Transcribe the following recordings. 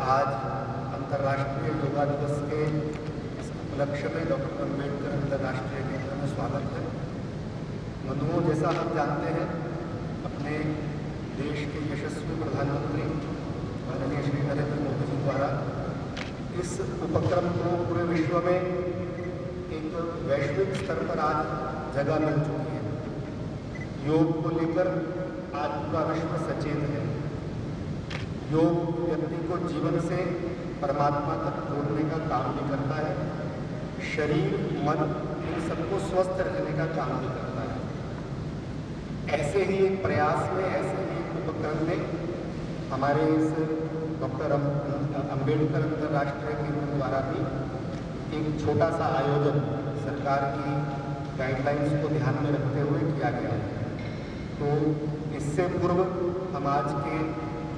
आज अंतर्राष्ट्रीय योगा दिवस के इस उपलक्ष्य में डॉक्टर अम्बेडकर अंतर्राष्ट्रीय केंद्र में स्वागत है। बंधुओं, जैसा हम जानते हैं, अपने देश के यशस्वी प्रधानमंत्री माननीय श्री नरेंद्र मोदी जी द्वारा इस उपक्रम को पूरे विश्व में एक वैश्विक स्तर पर आज जगह मिल चुकी है। योग को लेकर आज पूरा विश्व सचेत है। योग व्यक्ति को जीवन से परमात्मा तक जोड़ने का काम भी करता है, शरीर मन इन सबको स्वस्थ रखने का काम भी करता है। ऐसे ही एक प्रयास में, ऐसे ही एक उपक्रम में हमारे इस डॉक्टर अम्बेडकर अंतर्राष्ट्रीय केंद्र द्वारा भी एक छोटा सा आयोजन सरकार की गाइडलाइंस को ध्यान में रखते हुए किया गया है। तो इससे पूर्व हम आज के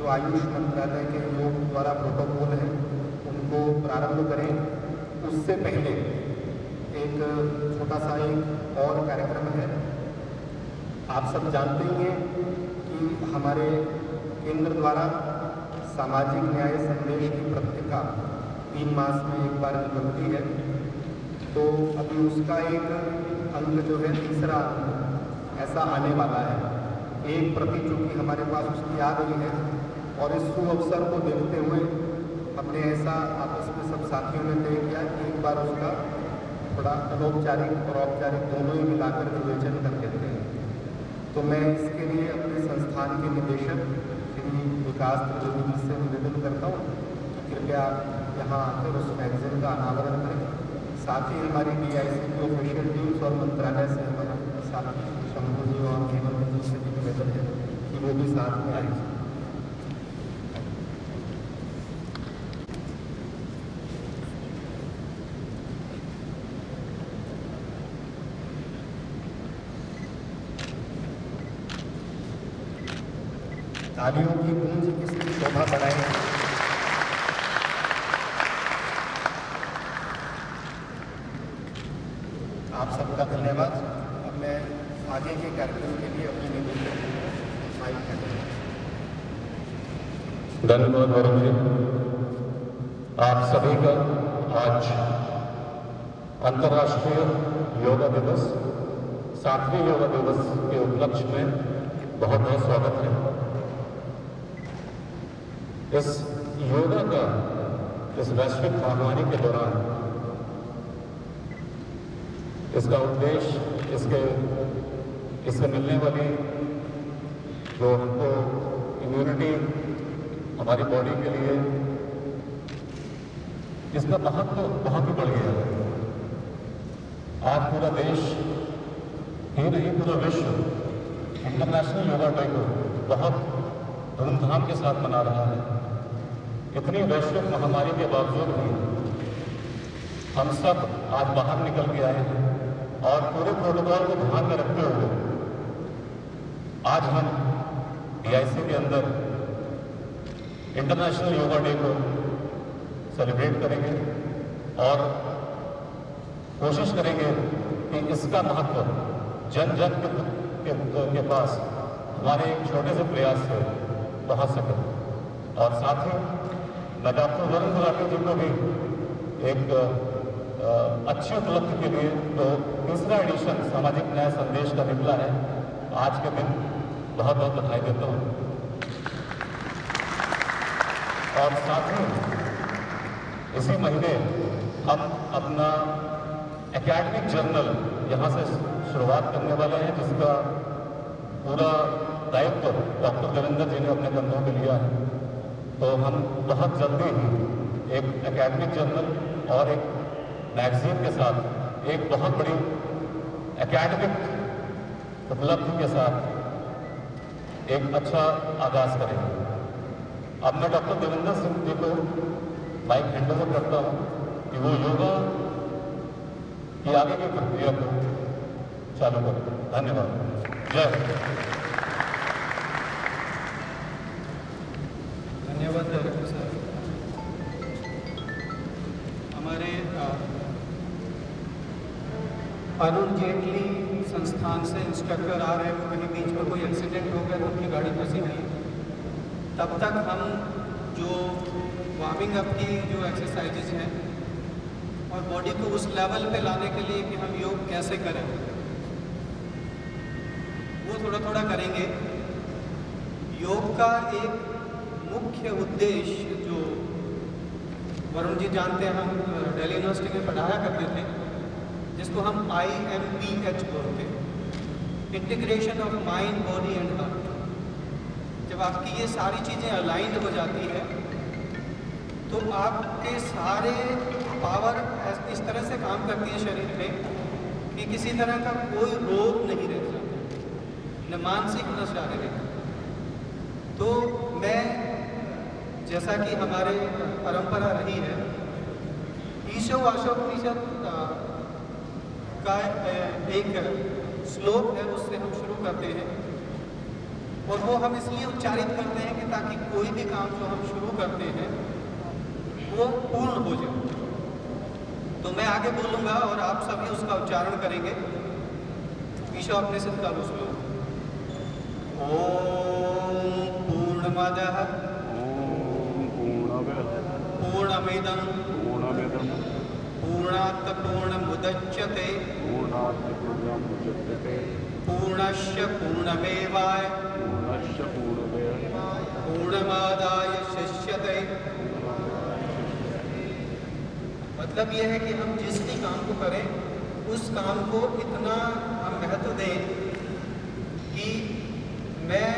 जो आयुष मंत्रालय के योग द्वारा प्रोटोकॉल हैं उनको प्रारंभ करें। उससे पहले एक छोटा सा एक और कार्यक्रम है। आप सब जानते ही हैं कि हमारे केंद्र द्वारा सामाजिक न्याय संदेश की पत्रिका 3 मास में एक बार निकलती है। तो अभी उसका एक अंक जो है, तीसरा अंक ऐसा आने वाला है। एक प्रति चूँकि हमारे पास उसकी आ गई है और इस शुभ अवसर को देखते हुए हमने ऐसा आपस में सब साथियों ने तय किया कि एक बार उसका थोड़ा अनौपचारिक और औपचारिक दोनों ही मिलाकर विवेचन कर देते हैं। तो मैं इसके लिए अपने संस्थान के निदेशक श्री विकास त्रिवेदी जी से निवेदन करता हूँ कि कृपया यहाँ आकर उस मैगजीन का अनावरण करें। साथ ही हमारी DIC की ऑफिशियल टीम्स और मंत्रालय से हमारे साथी शंभू जी और हेमंत जी से भी निवेदन है कि वो भी साथ में आए। तालियों की गूंज इसकी शोभा बढ़ाएगी। आप सबका धन्यवाद। अब मैं आगे के कार्यक्रम के लिए अपने निवेदन माइक करता हूँ। धन्यवाद वरुण जी। आप सभी का आज अंतर्राष्ट्रीय योगा दिवस, 7वें योगा दिवस के उपलक्ष्य में बहुत बहुत स्वागत है। इस योगा का इस वैश्विक महामारी के दौरान इसका उद्देश्य, इससे मिलने वाली जो हमको इम्यूनिटी हमारी बॉडी के लिए, इसका महत्व बहुत ही बढ़ गया है। आज पूरा देश ही नहीं, पूरा विश्व इंटरनेशनल योगा डे को बहुत धूमधाम के साथ मना रहा है। इतनी वैश्विक महामारी के बावजूद भी हम सब आज बाहर निकल के आए हैं और पूरे प्रोटोकॉल को ध्यान में रखते हुए आज हम DIC के अंदर इंटरनेशनल योगा डे को सेलिब्रेट करेंगे और कोशिश करेंगे कि इसका महत्व जन जन के पास हमारे एक छोटे से प्रयास से पहुंच सके। और साथ ही मैं डॉक्टर वरुण गुलाटी जी को भी एक अच्छी उपलब्धि के लिए तो तीसरा एडिशन सामाजिक न्याय संदेश का निकला है, आज के दिन बहुत बहुत बधाई देता हूँ। और साथ ही इसी महीने हम अपना एकेडमिक जर्नल यहाँ से शुरुआत करने वाले हैं, जिसका पूरा दायित्व डॉक्टर देवेंद्र जी ने अपने कंधों पे लिया है। तो हम बहुत जल्दी ही एक एकेडमिक जर्नल और एक मैगजीन के साथ एक बहुत बड़ी एकेडमिक उपलब्धि के साथ एक अच्छा आगाज करेंगे। अब मैं डॉक्टर देवेंद्र सिंह जी को माइक हैंड ओवर करता हूँ कि वो योगा की आगे की प्रक्रिया को चालू करें। धन्यवाद। जय हिंद। धन्यवाद डायरेक्टर साहब। हमारे अरुण जेटली संस्थान से इंस्ट्रक्टर आ रहे हैं, कहीं बीच में कोई एक्सीडेंट हो गया तो उनकी गाड़ी फंसी नहीं। तब तक हम जो वार्मिंग अप की जो एक्सरसाइजेज हैं और बॉडी को उस लेवल पे लाने के लिए कि हम योग कैसे करें, वो थोड़ा थोड़ा करेंगे। योग का एक मुख्य उद्देश्य जो वरुण जी जानते हैं, हम दिल्ली यूनिवर्सिटी में पढ़ाया करते थे, जिसको हम IMPH बोलते हैं, integration of mind, body and heart. जब आपकी ये सारी चीज़ें अलाइंड हो जाती है तो आपके सारे पावर इस तरह से काम करती है शरीर में कि किसी तरह का कोई रोग नहीं रह जाता, न मानसिक न शारीरिक। तो मैं, जैसा कि हमारे परंपरा रही है, ईशोवाशोपनिषद का एक श्लोक है, उससे हम शुरू करते हैं। और वो हम इसलिए उच्चारित करते हैं कि ताकि कोई भी काम जो हम शुरू करते हैं वो पूर्ण हो जाए। तो मैं आगे बोलूँगा और आप सभी उसका उच्चारण करेंगे। ईशोपनिषद का वो श्लोक, ओम पूर्णमदः पूर्णमिदं पूर्णात् पूर्णमुदच्यते पूर्णस्य पूर्णमेवावशिष्यते पूर्णमादाय शिष्यते। मतलब यह है कि हम जिस भी काम को करें उस काम को इतना हम महत्व दें कि मैं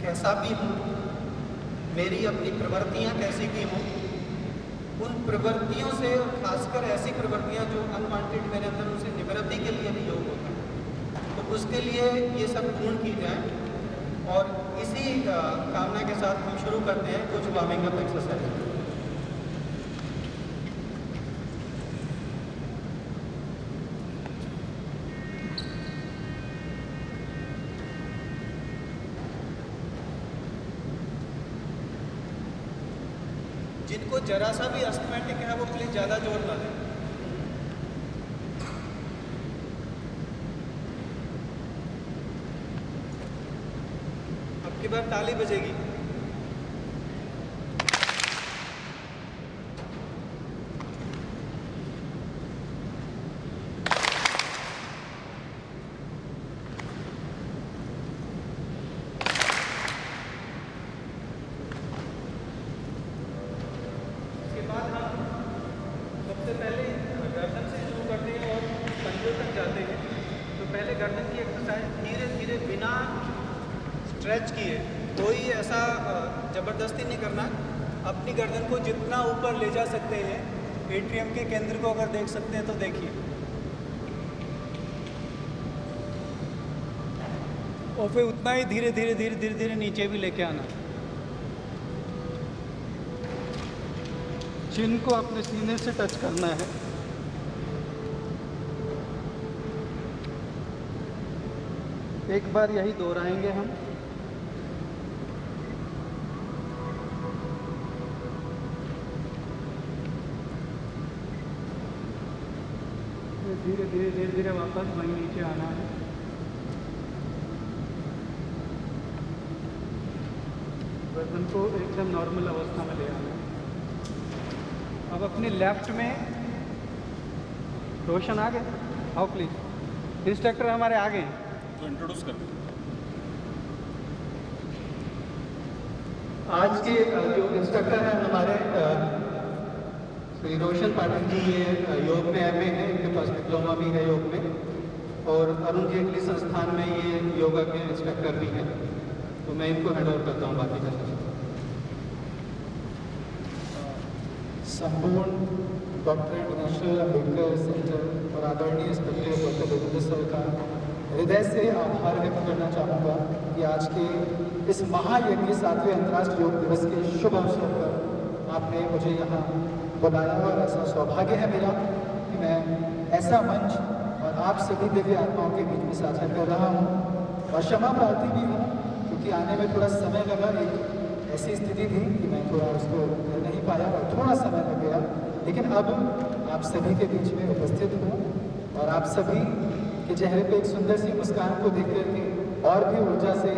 कैसा भी हूँ, मेरी अपनी प्रवृत्तियाँ कैसी भी हों, उन प्रवृत्तियों से, और खासकर ऐसी प्रवृत्तियाँ जो अनवांटेड मेरे अंदर, उनसे निवृत्ति के लिए भी योग होता है। तो उसके लिए ये सब पूर्ण की जाए। और इसी कामना के साथ हम शुरू करते हैं कुछ वार्मिंग अप एक्सरसाइज। जिनको जरा सा भी अस्थमैटिक है वो प्लीज ज़्यादा जोर ना दें। अब की बार ताली बजेगी। सबसे पहले गर्दन से शुरू करते हैं और कंधों तक जाते हैं। तो पहले गर्दन की एक्सरसाइज धीरे धीरे बिना स्ट्रेच किए, कोई ऐसा ज़बरदस्ती नहीं करना। अपनी गर्दन को जितना ऊपर ले जा सकते हैं, एट्रियम के केंद्र को अगर देख सकते हैं तो देखिए, और फिर उतना ही धीरे धीरे धीरे धीरे धीरे नीचे भी लेके आना। चिन को अपने सीने से टच करना है। एक बार यही दोहराएंगे हम। धीरे धीरे धीरे धीरे वापस वहीं नीचे आना है। गर्दन को एकदम नॉर्मल अवस्था में ले आना है। अब अपने लेफ्ट में रोशन आ गए, आओ प्लीज। इंस्ट्रक्टर हमारे आगे हैं तो इंट्रोड्यूस कर दो। आज के जो इंस्ट्रक्टर हैं हमारे श्री रोशन पाटिल जी, ये योग में MA है, इनके पास डिप्लोमा भी है योग में, और अरुण जेटली संस्थान में ये योगा के इंस्ट्रक्टर भी हैं। तो मैं इनको हैंड ओवर करता हूँ बाकी का सेशन। संपूर्ण डॉक्टर इंटरनेशनल अम्बेडकर सेंटर और आदरणीय स्पीकर डॉक्टर देवेंद्र सर का हृदय से आभार व्यक्त करना चाहूँगा कि आज के इस महायज्ञ 7वें अंतर्राष्ट्रीय योग दिवस के शुभ अवसर पर आपने मुझे यहाँ बुलाया, और ऐसा सौभाग्य है मेरा कि मैं ऐसा मंच और आप सभी दिव्य आत्माओं के बीच में साझा कर रहा हूँ। और क्षमा प्रार्थी भी हूँ क्योंकि आने में थोड़ा समय लगा। एक ऐसी स्थिति थी कि मैं थोड़ा उसको कर नहीं पाया और थोड़ा समय लग गया, लेकिन अब आप सभी के बीच में उपस्थित हूँ और आप सभी के चेहरे पे एक सुंदर सी मुस्कान को देख करके और भी ऊर्जा से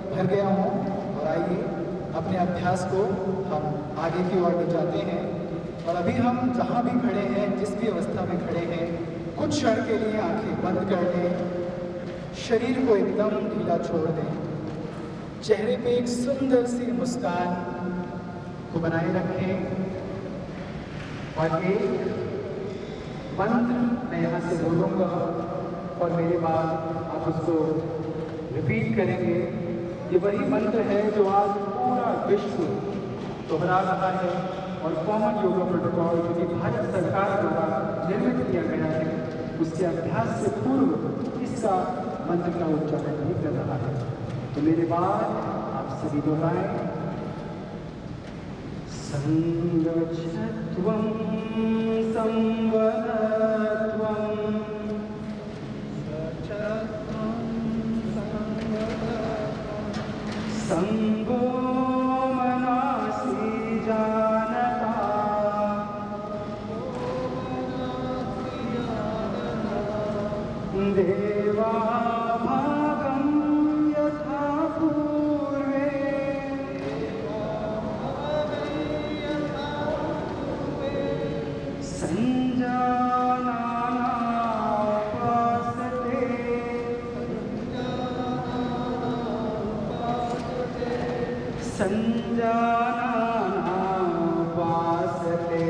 भर गया हूँ। और आइए अपने अभ्यास को हम आगे की ओर ले जाते हैं। और अभी हम जहाँ भी खड़े हैं, जिस भी अवस्था में खड़े हैं, कुछ क्षण के लिए आंखें बंद कर लें, शरीर को एकदम ढीला छोड़ दें, चेहरे पे एक सुंदर सी मुस्कान को बनाए रखें और एक मंत्र मैं यहाँ से बोलूँगा और मेरे बाद आप उसको रिपीट करेंगे। ये वही मंत्र है जो आज पूरा विश्व दोहरा रहा है और कॉमन योगा प्रोटोकॉल जो कि भारत सरकार द्वारा निर्मित किया गया है, उसके अभ्यास से पूर्व इसका मंत्र का उच्चारण भी कर रहा है। तो मेरे बाद आप सभी दोहराएं। संगच्छध्वं संवदध्वं संगो मनासि जानता देवा भागं यथा पूर्वे संजानापासते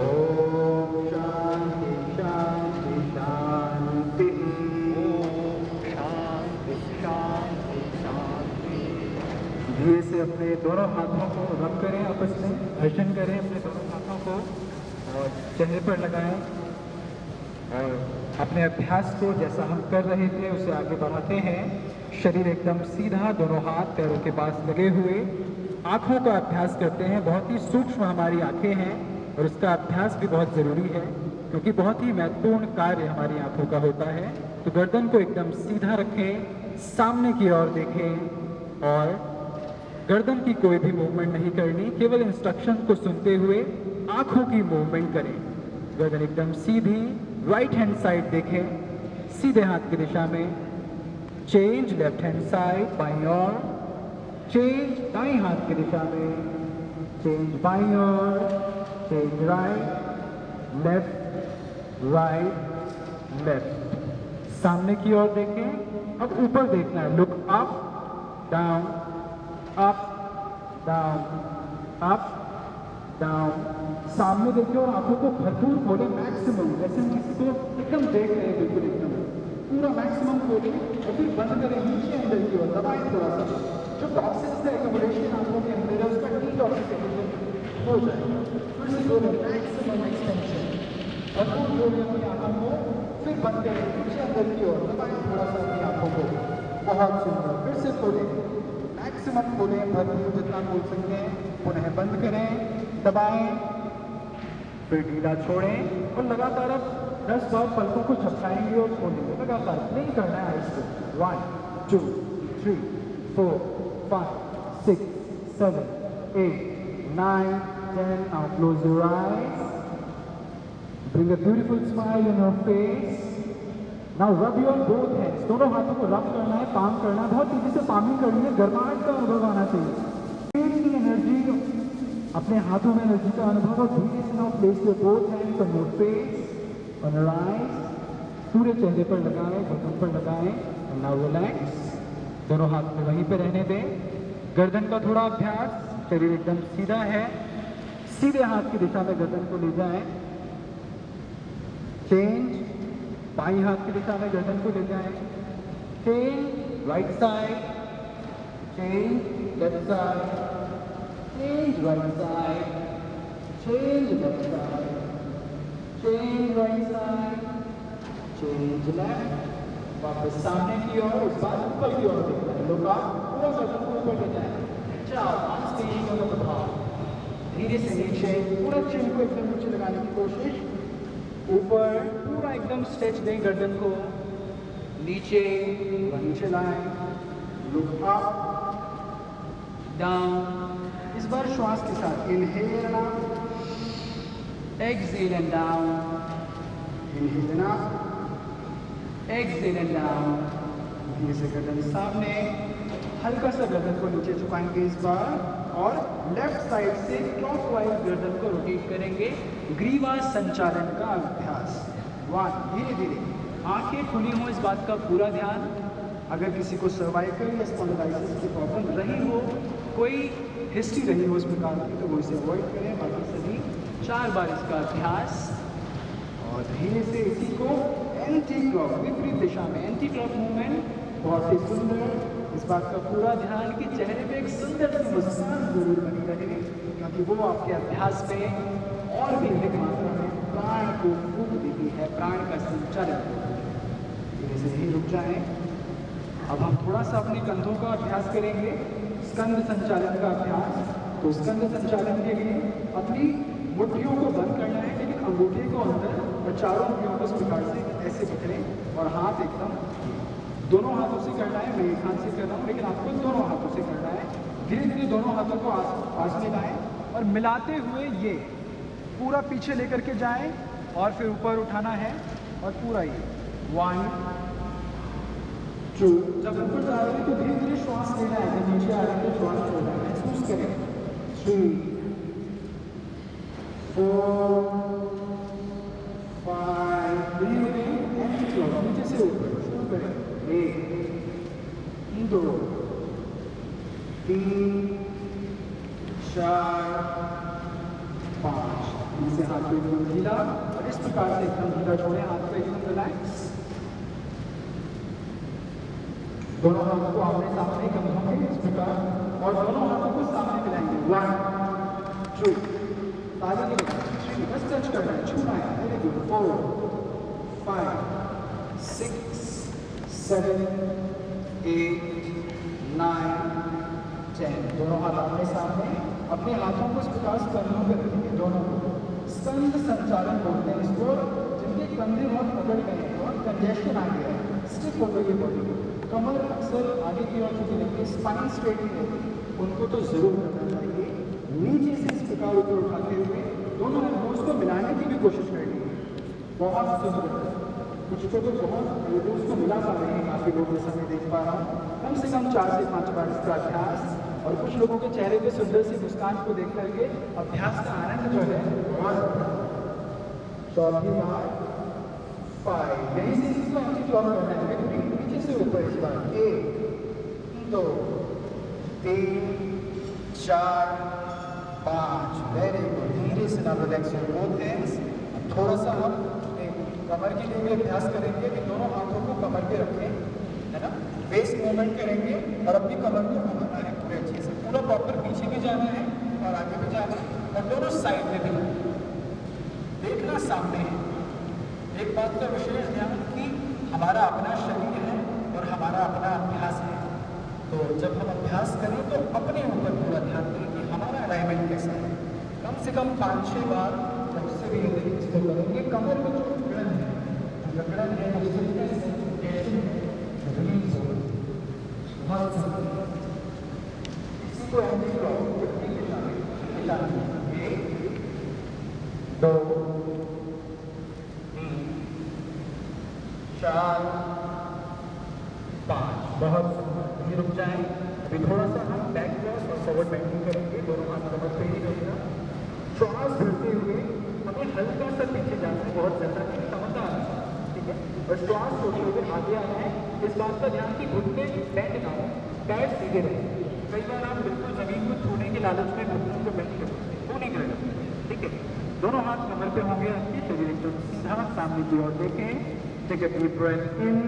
ओम शांति शांति शांति ओम शांति शांति शांति। धीरे से अपने दोनों हाथों को रब करें, आपस में घर्षण करें अपने दोनों हाथों को और चेहरे पर लगाएं और अपने अभ्यास को जैसा हम कर रहे थे उसे आगे बढ़ाते हैं। शरीर एकदम सीधा, दोनों हाथ पैरों के पास लगे हुए, आँखों का अभ्यास करते हैं। बहुत ही सूक्ष्म हमारी आँखें हैं और उसका अभ्यास भी बहुत ज़रूरी है क्योंकि बहुत ही महत्वपूर्ण कार्य हमारी आँखों का होता है। तो गर्दन को एकदम सीधा रखें, सामने की ओर देखें और गर्दन की कोई भी मूवमेंट नहीं करनी, केवल इंस्ट्रक्शन को सुनते हुए आँखों की मूवमेंट करें। गर्दन एकदम सीधी, राइट हैंड साइड देखें, सीधे हाथ की दिशा में, चेंज लेफ्ट हैंड साइड बाईं ओर, चेंज दाएं हाथ की दिशा में, चेंज बाईं ओर, change right left right left. सामने की ओर देखें, अब ऊपर देखना है, look up down up down up down. सामने देखिए और आंखों को भरपूर खोलें, मैक्सिमम, जैसे हम किसी को एकदम देख रहे हैं, बिल्कुल एकदम पूरा मैक्सिमम खोलें और फिर बंद करें नीचे अंदर की ओर, दबाएं थोड़ा सा। जो टॉक्सिन्स का एक्युमुलेशन आंखों के अंदर है उसका डिटॉक्सिफिकेशन हो जाएगा। फिर से खोलें, मैक्सिमम एक्सटेंशन, भरपूर खोलें अपनी आंखों को, फिर बंद करें नीचे अंदर की ओर, दबाएं थोड़ा सा अपनी आंखों को। बहुत सुंदर, फिर से खोलें, मैक्सिमम खोलें, भरपूर जितना खोल सकते हैं, पुनः बंद करें, दबाएं, फिर ढीला छोड़ें और लगातार अब 10 बार पलकों को झपकाएंगे और छोड़ेंगे। लगातार नहीं करना है इसको। 1 2 3 4 5 6 7 8 9 10। Now close your eyes. Bring a beautiful smile on your face. Now rub your both hands. दोनों हाथों को रब करना है, पाम करना है, बहुत तेजी से पामिंग करनी है, गर्माहट का अनुभव आना चाहिए। एनर्जी, अपने हाथों में एनर्जी का अनुभव और धीरे से now place your both hands on your face, on your eyes, पूरे चेहरे पर लगाएं, बटन पर लगाएं और नाउ रिलैक्स। दोनों हाथ को वहीं पे रहने दें। गर्दन का थोड़ा अभ्यास, शरीर एकदम सीधा है, सीधे हाथ की दिशा में गर्दन को ले जाएं, चेंज बाईं हाथ की दिशा में गर्दन को ले जाएं, change right side, change left side, change right side, change left side, change right side, change left, वापस सामने की ओर, उस बार ऊपर की ओर देखना है, लोग आप पूरा गर्दन को ऊपर ले जाएं, चार अनस्टेबल का प्रभाव, धीरे से नीचे, पूरा चिन को एकदम नीचे लगाने की कोशिश, ऊपर पूरा एकदम स्ट्रेच दें गर्दन को, नीचे लाएं, लुक अप डाउन। इस बार श्वास के साथ inhale and out, exhale and down, inhale and out, exhale and down, धीरे से गर्दन सामने, हल्का सा गर्दन को नीचे झुकाएंगे इस बार और लेफ्ट साइड से क्लॉकवाइज गर्दन को रोटेट करेंगे। ग्रीवा संचालन का अभ्यास। 1, धीरे धीरे, आंखें खुली हो, इस बात का पूरा ध्यान। अगर किसी को सर्वाइकल या स्पॉन्डिलाइटिस की प्रॉब्लम रही हो, कोई हिस्ट्री रही हो इस प्रकार की, तो वो इसे अवॉइड करें। बाकी सभी 4 बार इसका अभ्यास। और धीरे से इसी को एंटी क्लॉक, विपरीत दिशा में एंटी क्लॉक मूवमेंट, बहुत ही सुंदर। इस बात का पूरा ध्यान कि चेहरे पे एक सुंदर सी मुस्कान जरूर बनी रहे, क्योंकि वो आपके अभ्यास पे और भी अधिक मात्रा में प्राण को फूंक देती है, प्राण का संचालन। धीरे से ही रुक जाएं। अब हम थोड़ा सा अपने कंधों का अभ्यास करेंगे, स्कंद संचालन का अभ्यास। तो स्कंद संचालन के लिए अपनी मुट्ठियों को बंद करना है, लेकिन अंगूठे को अंदर और चारों उंगलियों को इस प्रकार से ऐसे पकड़ें और हाथ एकदम, दोनों हाथों से करना है। मैं एक हाथ से कर रहा हूँ, लेकिन आपको दोनों हाथों से करना है। धीरे धीरे दोनों हाथों को पास में लाएं और मिलाते हुए ये पूरा पीछे लेकर के जाएं और फिर ऊपर उठाना है और पूरा ये 1, 2। जब ऊपर जा रहे हैं तो धीरे धीरे श्वास लेना है, जब नीचे आ रहे हैं तो श्वास छोड़ना है, महसूस करें। 3, 4, 5, धीरे धीरे नीचे से ऊपर शुरू करें। 1, 2, 3, 4, 5। इसे हाथ को एकदम ढीला और इस प्रकार से एकदम ढीला छोड़ें, हाथ को एकदम रिलैक्स। दोनों हाथों को आमने सामने कंधों के इस प्रकार और दोनों हाथों को सामने मिलाएंगे। 1, 2, ताली नहीं लगाना, 3, बस टच करना है, छूना है। Very good. 4, 5, 6, 7, 8, 9, 10। दोनों हाथ आमने सामने, अपने हाथों को इस प्रकार से कंधों पर रखेंगे, दोनों को। स्कंद संचालन बोलते हैं इसको। जिनके कंधे बहुत पकड़ गए हैं, बहुत कंजेशन आ गया है, स्टिफ हो गई है बॉडी, कमर अक्सर आगे की ओर झुकी रहती है, स्पाइन स्ट्रेट नहीं रहती, उनको तो जरूर करना चाहिए। नीचे से इस प्रकार ऊपर उठाते हुए दोनों एल्बोज को मिलाने की भी कोशिश करनी है। बहुत सुंदर, कुछ को तो बहुत एल्बोज को मिला पा रहे हैं, काफ़ी लोग जैसा मैं देख पा रहा हूँ। कम से कम 4 से 5 बार इसका अभ्यास। और कुछ लोगों के चेहरे पे सुंदर सी मुस्कान को देख करके अभ्यास का आनंद जो है बहुत। चौथी बार 5, यहीं से इसको एंटी क्लॉक करना है, नीचे से ऊपर इस बार। 1, 2, 3, 4, 5। Very good. धीरे से ना रिलैक्स हो बोथ हैंड्स। थोड़ा सा हम कमर के लिए भी अभ्यास करेंगे कि दोनों हाथों को कमर पे रखें, है ना, वेस्ट मूवमेंट करेंगे और अपनी कमर को घुमाना है पूरे अच्छे से, पूरा प्रॉपर पीछे भी जाना है और आगे भी जाना है और दोनों साइड में भी देखना सामने है। एक बात का विशेष ध्यान कि हमारा अपना शरीर है और हमारा अपना अभ्यास है, तो जब हम अभ्यास करें तो अपने ऊपर पूरा ध्यान दें कि हमारा अलाइनमेंट कैसा है। कम से कम 5-6 बार, उससे भी अधिक इसको करेंगे। कमर में जो जकड़न है, उससे रिलीज हो, बहुत इसी को एंटी क्लॉक मिलाना है। 1, 2, 3, 4, 5। बहुत सुंदर। रुक जाएं। अभी थोड़ा सा हम बैक क्रॉस और फॉरवर्ड बेंडिंग करेंगे, दोनों हाथ कमर पे ही रहेगा। श्वास भरते हुए हमें हल्का सा पीछे जाना है, बहुत ज़्यादा नहीं, समझा आना है, ठीक है। और श्वास छोड़ते हुए आगे आना है। इस बात का ध्यान कि घुटने बेंड ना हो, पैर सीधे रहे। कई बार आप बिल्कुल जमीन को छूने के लालच में घुटनों को बेंड कर सकते हैं, वो नहीं करना, ठीक है। दोनों हाथ कमर पे होंगे, आपके शरीर एकदम सीधा सामने की ओर देखें। Take a deep breath in,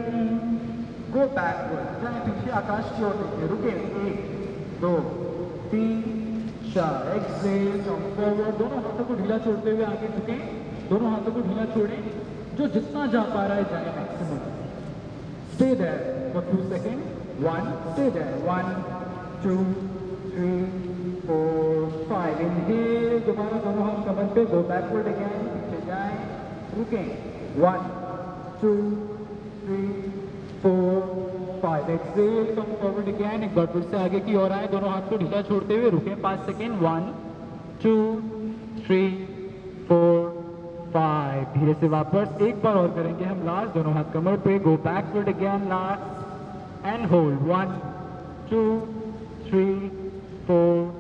go backward, जाए पीछे आकाश की ओर देखें, रुके। 1, 2, 3, 4, एक्सहेल, कम फॉरवर्ड। दोनों हाथों को ढीला छोड़ते हुए आगे झुकें, दोनों हाथों को ढीला छोड़ें, जो जितना जा पा रहा है जाए maximum. Stay there for 2 second. 1, stay there. 1, 2, 3, 4, 5। Inhale, दोबारा दोनों हाथ कमर पे, गो बैकवर्ड अगेन, पीछे जाएं, रुकें। 1, 2, 3, 4, 5। एक्सहेल, कम फॉरवर्ड अगेन, एक बार फिर से आगे की ओर आए, दोनों हाथ को ढीला छोड़ते हुए रुकें 5 सेकेंड। 1, 2, 3, 4, 5। धीरे से वापस एक बार और करेंगे हम लास्ट, दोनों हाथ कमर पे, गो backward again, last and hold. 1, 2, 3, 4,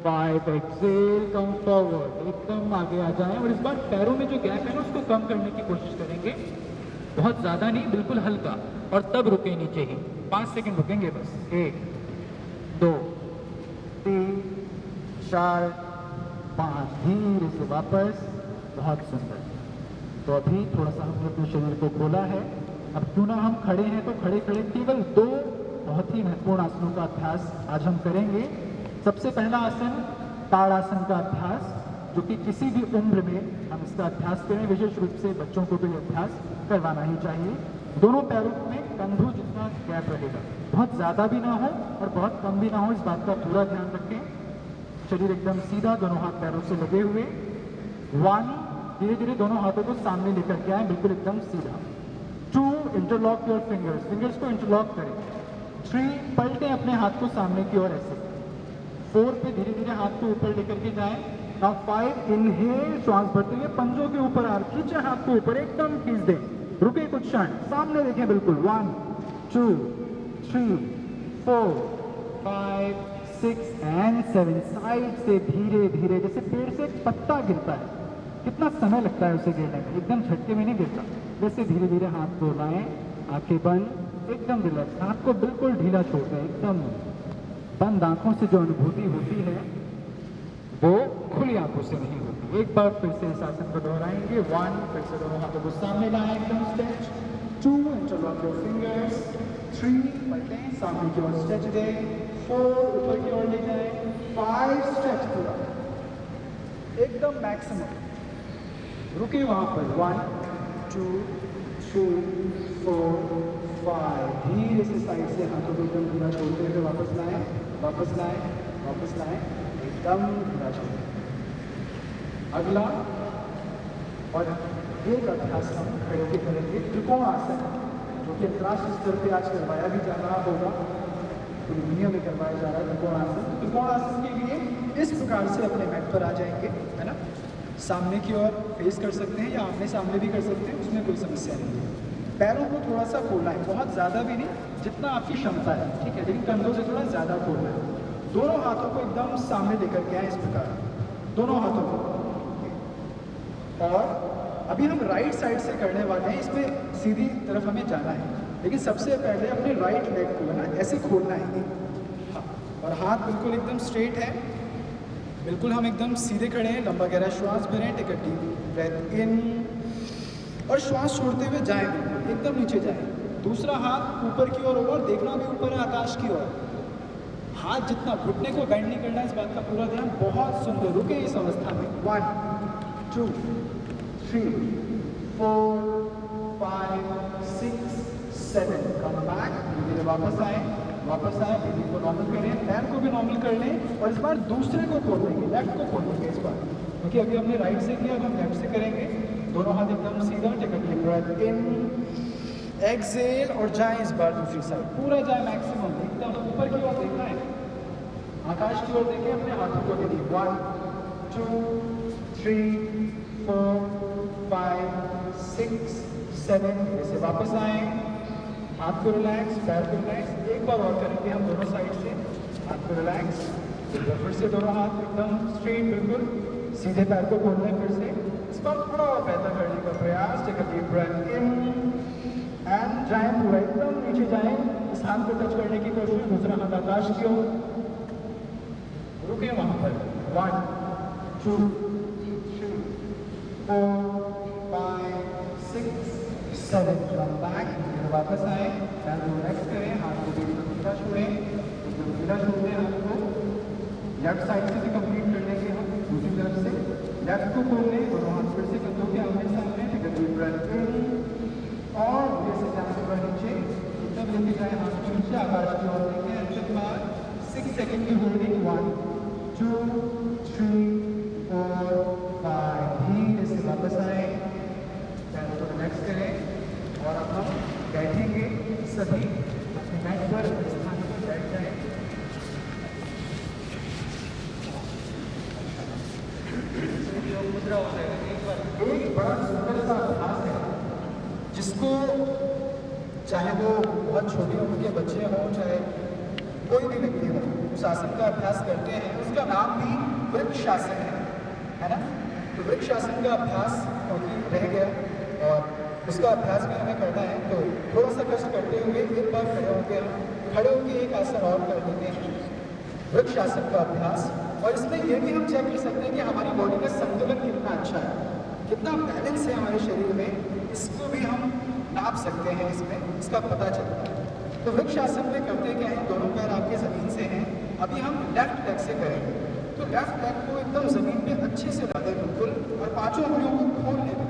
5. Exhale, come forward. एकदम आगे आ जाएं और इस बार पैरों में जो गैप है ना उसको कम करने की कोशिश करेंगे, बहुत ज़्यादा नहीं, बिल्कुल हल्का, और तब रुके नीचे ही। 5 सेकंड रुकेंगे बस। 1, 2, 3, 4, 5। धीरे से वापस। बहुत सुंदर। तो अभी थोड़ा सा हमने अपने शरीर को खोला है। अब क्यों ना हम खड़े हैं तो खड़े खड़े केवल 2 बहुत ही महत्वपूर्ण आसनों का अभ्यास आज हम करेंगे। सबसे पहला आसन ताड़ासन का अभ्यास, जो कि किसी भी उम्र में हम इसका अभ्यास करें, विशेष रूप से बच्चों को तो ये अभ्यास करवाना ही चाहिए। दोनों पैरों में कंधों जितना गैप रहेगा, बहुत ज़्यादा भी ना हो और बहुत कम भी ना हो, इस बात का पूरा ध्यान रखें। शरीर एकदम सीधा, दोनों हाथ पैरों से लगे हुए। 1, धीरे धीरे दोनों हाथों को सामने लेकर के आए, बिल्कुल एकदम सीधा। 2, इंटरलॉक योर फिंगर्स, फिंगर्स को इंटरलॉक करें। 3, पलटें अपने हाथ को सामने की ओर ऐसे। 4 पे धीरे धीरे हाथ को ऊपर लेकर के जाएं। नाउ 5, इनहेल, श्वास भरते हुए पंजों के ऊपर आ, खींचे हाथ को ऊपर, एकदम खींच दें। रुके कुछ क्षण, सामने देखें बिल्कुल। 1, 2, 3, 4, 5, 6 एंड 7। साइड से धीरे धीरे, जैसे पेड़ से एक पत्ता गिरता है, कितना समय लगता है उसे गिरने में, एकदम झटके में नहीं गिरता। वैसे धीरे धीरे हाथ को लाएं, आंखें बंद, एकदम रिलैक्स, हाथ को बिल्कुल ढीला छोड़ दें। एकदम बंद आंखों से जो अनुभूति होती है वो खुली आंखों से नहीं होती। एक बार फिर से इस आसन को दोहराएंगे। 1, फिर से दोनों हाथों को सामने लाएं, एकदम स्ट्रेच। 2, interlock your fingers. 3, पलटें, सामने की ओर स्ट्रेच दें। 4, ऊपर की ओर ले जाएं। 5, स्ट्रेच पूरा, एकदम मैक्सिमम। रुके वहां पर। 1, 2, 3, 4, 5। धीरे से साइड से हाथों को एकदम ढीला छोड़ते हुए वापस लाएं, वापस लाएं, वापस लाएं, एकदम ढीला छोड़ें। अगला और एक अभ्यास हम खड़े के करेंगे, त्रिकोण आसन, जो कि अंतर्राष्ट्रीय स्तर पर आज करवाया भी जा रहा होगा, पूरी दुनिया में करवाया जा रहा है त्रिकोण आसन। त्रिकोण आसन के लिए इस प्रकार से अपने मैट पर आ जाएंगे, है ना। सामने की ओर फेस कर सकते हैं या आमने सामने भी कर सकते हैं, उसमें कोई समस्या नहीं है। पैरों को थोड़ा सा खोलना है, बहुत ज़्यादा भी नहीं, जितना आपकी क्षमता है, ठीक है, लेकिन कंधों से थोड़ा ज़्यादा खोलना है। दोनों हाथों को एकदम सामने लेकर के आए, इस प्रकार, दोनों हाथों को। और अभी हम राइट साइड से करने वाले हैं, इसमें सीधी तरफ हमें जाना है, लेकिन सबसे पहले अपने राइट लेग को ना ऐसे खोलना है। हाँ, और हाथ बिल्कुल एकदम स्ट्रेट है, बिल्कुल हम एकदम सीधे खड़े हैं। लंबा गहरा श्वास भरें, टेक अ डीप ब्रेथ इन, और श्वास छोड़ते हुए जाएं, एकदम नीचे जाएं। दूसरा हाथ ऊपर की ओर होगा और देखना भी ऊपर है, आकाश की ओर। हाथ जितना, घुटने को बेंड नहीं करना, इस बात का पूरा ध्यान। बहुत सुंदर, रुके इस अवस्था में। 1, 2, 3, 4, 5, 6, 7। कम बैक, धीरे वापस आए, वापस आए, ब्रीथिंग को नॉर्मल करें, पैर को भी नॉर्मल कर लें, और इस बार दूसरे को खोल देंगे, लेफ्ट को खोल देंगे इस बार, क्योंकि अभी हमने राइट से किया, अब हम लेफ्ट से करेंगे। दोनों हाथ एकदम सीधा, take a deep breath in, exhale, और जाएं इस बार दूसरी साइड, पूरा जाए मैक्सिमम, एकदम ऊपर की ओर देखना है, आकाश की ओर देखें, अपने हाथों को देखिए। 1, 2, 3, 4, 5, 6, 7। जैसे वापस आए, हाथ को रिलैक्स, पैर को रिलैक्स। एक बार और करेंगे हम दोनों साइड से, हाथ को रिलैक्स, फिर से दोनों हाथ एकदम स्ट्रेट, बिल्कुल सीधे, पैर को खोलना है फिर से। इस बार थोड़ा और बेहतर करने का प्रयास, take a deep breath in and जाएं, पूरा एकदम नीचे जाएं, इस हाथ को टच करने की कोशिश, दूसरा हाथ आकाश की ओर, रुके वहां पर। 1, 2, 3, 4, 5, 6, 7। कम बैक, वापस आए, पैर को रिलैक्स करें, हाथ को एकदम ढीला छोड़ें, एकदम ढीला छोड़ें हाथ को। लेफ्ट साइड से भी कंप्लीट कर लेंगे हम, दूसरी तरफ से लेफ्ट को खोल लें, दोनों हाथ फिर से कंधों के आमने सामने, टेक अ डीप ब्रेथ इन, और जैसे जाने के बाद नीचे, एकदम लेके जाए हाथ को नीचे, आकाश की ओर देखें, एंड के बाद 6 सेकंड की होल्डिंग। 1, 2, 3, 4, 5। धीरे से वापस आए, पैर को रिलैक्स करें, और अब हम बैठेंगे, सभी अपने मैट पर स्थान पर बैठ जाएं। मुद्रा हो जाएगा। एक बड़ा सुंदर सा अभ्यास है जिसको चाहे वो बहुत छोटी उम्र के बच्चे हों, चाहे कोई भी व्यक्ति हो, उस आसन का अभ्यास करते हैं। उसका नाम भी वृक्षासन है ना। तो वृक्षासन का अभ्यास क्योंकि रह गया और उसका अभ्यास भी हमें करना है, तो थोड़ा सा कष्ट करते हुए एक बार खड़े होकर एक आसन और कर लेते हैं, वृक्षासन का अभ्यास। और इसमें यह भी हम चेक कर सकते हैं कि हमारी बॉडी का संतुलन कितना अच्छा है, कितना बैलेंस है हमारे शरीर में, इसको भी हम नाप सकते हैं, इसमें इसका पता चलता है। तो वृक्षासन में करते क्या है, दोनों पैर आपके ज़मीन से हैं। अभी हम लेफ्ट लेग से करेंगे, तो लेफ्ट लेग को एकदम ज़मीन पे अच्छे से लगा दें बिल्कुल, और पांचों उंगलियों को खोल लें।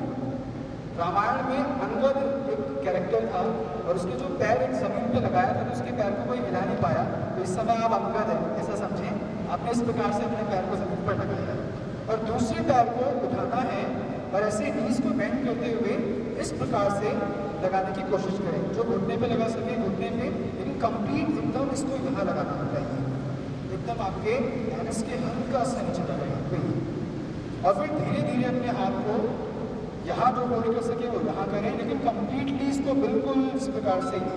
रामायण में अंगद एक कैरेक्टर था और उसके जो पैर एक ज़मीन पे लगाया था तो उसके पैर को कोई हिला नहीं पाया, तो इस समय आप अंगद हैं ऐसा समझें। आपने इस प्रकार से अपने पैर को ज़मीन पर लगाया और दूसरे पैर को उठाना है और ऐसे नीज को बेंड करते हुए इस प्रकार से लगाने की कोशिश करें, जो घुटने पे लगा सके घुटने पे, लेकिन कंप्लीट एकदम इसको यहाँ लगाना चाहिए, एकदम आपके एनस के हल्का सा नीचे लगाएंगे। और फिर धीरे धीरे अपने हाथ को यहाँ जो होल्ड कर सके वो यहाँ करें, लेकिन कंप्लीटली इसको बिल्कुल इस प्रकार से ही,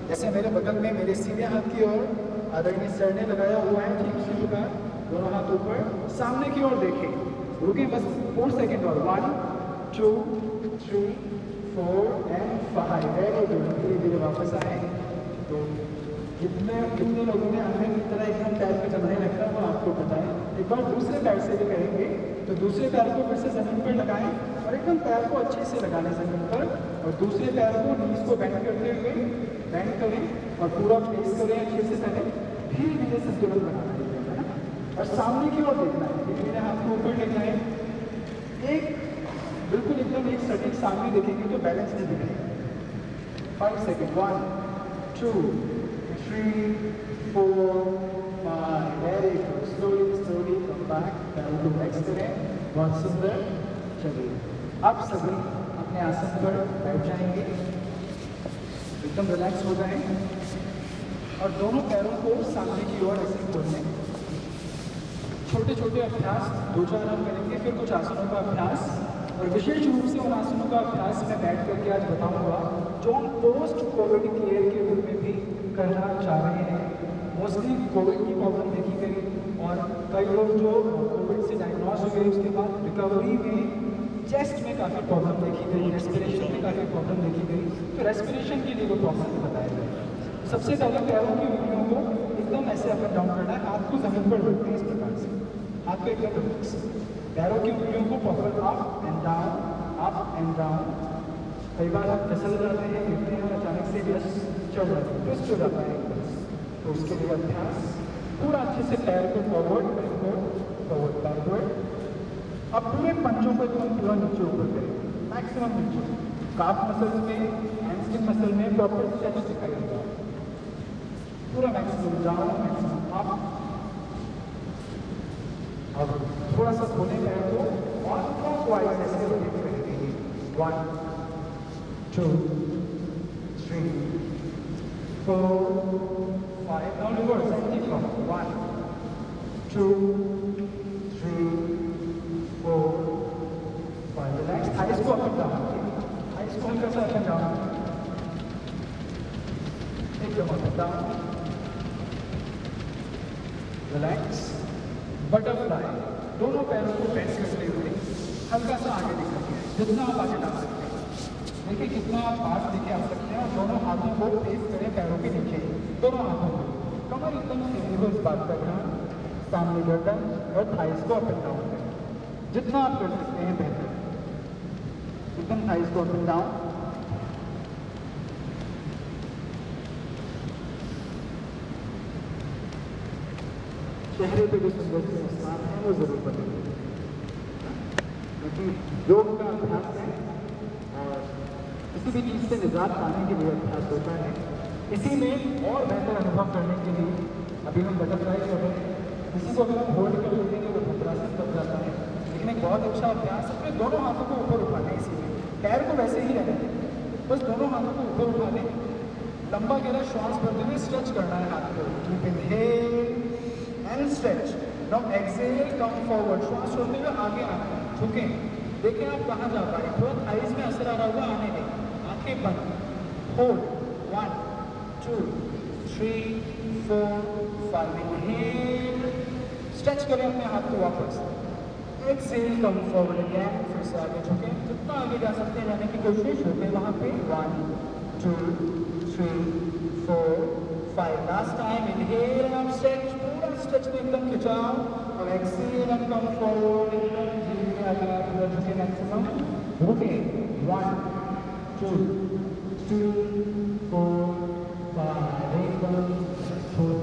जैसे मेरे बगल में मेरे सीधे हाथ की ओर आदरणीय सर ने लगाया हुआ है, ठीक उसी प्रकार दोनों हाथ ऊपर सामने की ओर देखें। रुके बस 4 सेकेंड और 1 2 3 4 and 5। Very good. धीरे धीरे वापस आए। तो कितने लोगों ने हमें की तरह एकदम पैर पे जमाने रखा वो आपको पता है। एक बार दूसरे पैर से भी करेंगे, तो दूसरे पैर को फिर से ज़मीन पर लगाएं और एकदम पैर को अच्छे से लगा लें ज़मीन पर, और दूसरे पैर को नीज को बेंड करते हुए बेंड करें और पूरा प्लेस करें, अच्छे से करें, धीरे धीरे संतुलन बनाना है ना, और सामने की ओर देखना है, धीरे धीरे हाथ को ऊपर लेना है। एक बिल्कुल एकदम एक सटीक सामने देखेंगे तो बैलेंस नहीं दिखेगा। 5 second 1 2 3 4 5। Very good. Slowly come back, पैरों को रिलैक्स करें। बहुत सुंदर। चलिए अब सभी अपने आसन पर बैठ जाएंगे, एकदम रिलैक्स हो जाएं और दोनों पैरों को सामने की ओर ऐसे खोल लें। छोटे छोटे अभ्यास 2-4 हम करेंगे, फिर कुछ आसनों का अभ्यास, और विशेष रूप से उन आसनों का अभ्यास मैं बैठ करके आज बताऊंगा जो हम पोस्ट कोविड केयर के रूप में भी करना चाह रहे हैं। मोस्टली कोविड की प्रॉब्लम देखी गई और कई लोग जो कोविड से डायग्नोज हुए उसके बाद रिकवरी में चेस्ट में काफ़ी प्रॉब्लम देखी गई, रेस्पिरेशन में काफ़ी प्रॉब्लम देखी गई, तो रेस्पिरेशन के लिए वो प्रॉब्लम बताया गया। सबसे पहले पैरों की उंगलियों को एकदम ऐसे अप एंड डाउन करना है, हाथ को जमीन पर रखते हैं इस प्रकार से, हाथ को एकदम रिलैक्स, पैरों की उंगलियों को प्रॉपर अप एंड डाउन। कई बार आप फिसल जाते हैं, गिरते हैं और अचानक से बस चढ़ जाते हैं, ट्विस्ट हो जाता है एकदम, तो उसके लिए अभ्यास पूरा अच्छे से पैर को फॉरवर्ड बैकवर्ड। अब पूरे पंजों को एकदम पूरा नीचे ऊपर करें, मैक्सिमम नीचे, काफ मसल्स में, हैमस्ट्रिंग मसल में प्रॉपर स्ट्रेच दिखाई देगा, पूरा मैक्सिमम डाउन मैक्सिमम अप। अब थोड़ा सा खोले पैर को और क्लॉकवाइज ऐसे रोटेट करेंगे। 1 2 3 4 5। Now reverse anti clock. 1 2 3 4 5। Relax, thighs को अप एंड डाउन, थाइस को हल्का सा अप एंड डाउन, एकदम up and down, relax. Butterfly, दोनों पैरों को बेंड करते हुए हल्का सा आगे दिखाइए, जितना आप आगे ला सकते हैं। देखिए कितना आप पास लेके आ सकते हैं और दोनों हाथों को प्लेस करें पैरों के नीचे, दोनों हाथों को, कमर एकदम सीधी हो, इस बात का ध्यान, सामने गर्दन और थाइस को अप एंड डाउन करें, जितना आप कर सकते हैं बेहतर, एकदम थाइस को अप एंड डाउन। चेहरे पे भी सुंदर से मुस्कान है वो जरूर बनेगी, क्योंकि योग का अभ्यास है और किसी भी चीज़ से निजात पाने के लिए अभ्यास होता है। इसी में और बेहतर अनुभव करने के लिए अभी हम बटरफ्लाई कर रहे हैं, किसी को अगर हम होल्ड कर लेते हैं तो भद्रासन बन जाता है, लेकिन एक बहुत अच्छा अभ्यास अपने दोनों हाथों को ऊपर उठा लें, इसी में पैर को वैसे ही रहने दें, बस दोनों हाथों को ऊपर उठा लें, लंबा गहरा श्वास भरते हुए स्ट्रेच करना है हाथ को, keep inhale and stretch. Now exhale, come forward. श्वास छोड़ते हुए आगे आना, झुकें, देखें आप कहाँ जा पा रहे हैं, थोड़ा थाइस में असर आ रहा होगा, आने दें, आंखें बंद, होल्ड, 1, 2, 3, 4, 5. Inhale. स्ट्रेच करें अपने हाथ को वापस. Exhale, come forward again. फिर से आगे झुकें. जितना आगे जा सकते हैं जाने की कोशिश. रुके वहाँ पे. 1, 2, 3, 4, 5. Last time. इनहेल एंड आप स्ट्रेच. पूरा स्ट्रेच में एकदम खिंचाओ. और एक्सेल एंड कम फॉरवर्ड. एकदम धीरे आगे पूरा झुके मैक्सिमम. रुके. 1, 2, 3, 4, 5. एकदम छोड़.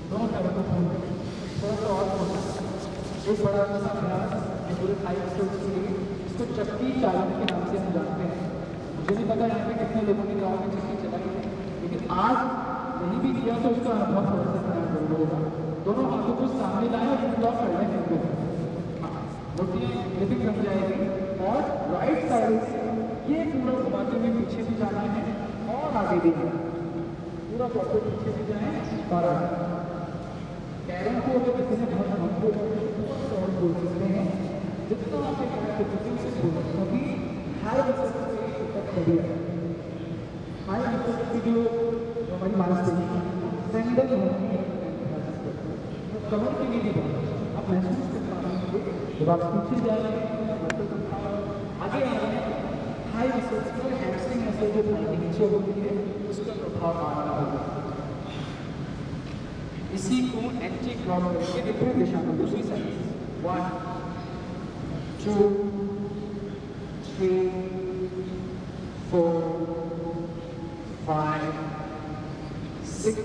दोनों पैरों को खोल दें. थोड़ा सा और खोल. एक बड़ा सा अभ्यास ये पूरे थाई मसल्स के लिए. इसको चक्की चालन के नाम से हम जानते हैं. मुझे नहीं पता यहाँ पे कितने लोगों ने गाँव में चक्की चलाई है, लेकिन आज नहीं भी किया तो उसका अनुभव थोड़ा सा करना जरूर होगा. दोनों हाथों को सामने लाएं और ब्लॉक कर लें. हाँ, मुट्ठियाँ ग्रिपिंग बन जाएगी. और राइट साइड से ये पूरा घुमाते हुए पीछे भी जाना है और आगे भी जाना है. पूरा प्रॉपर पीछे भी जाए और पैरों को अगर किसी ने बहुत मजबूत और बोल सकते हैं. जितना आपके पैर के पीछे से बोल क्योंकि हाई मसल से इफेक्ट बढ़िया है. हाई मसल की जो हमारी मांसपेशी सेंडल होती है कमर के लिए भी बहुत आप महसूस कर पाएंगे. जब आप पीछे जाएंगे आगे आ रहे हैं हाई मसल्स पर हैमस्ट्रिंग मसल जो थाई के नीचे होती है उसका प्रभाव आना होगा. इसी को एंटी क्लॉक करके विपरीत दिशा में दूसरी साइड. 1, 2, 3, 4, 5, 6,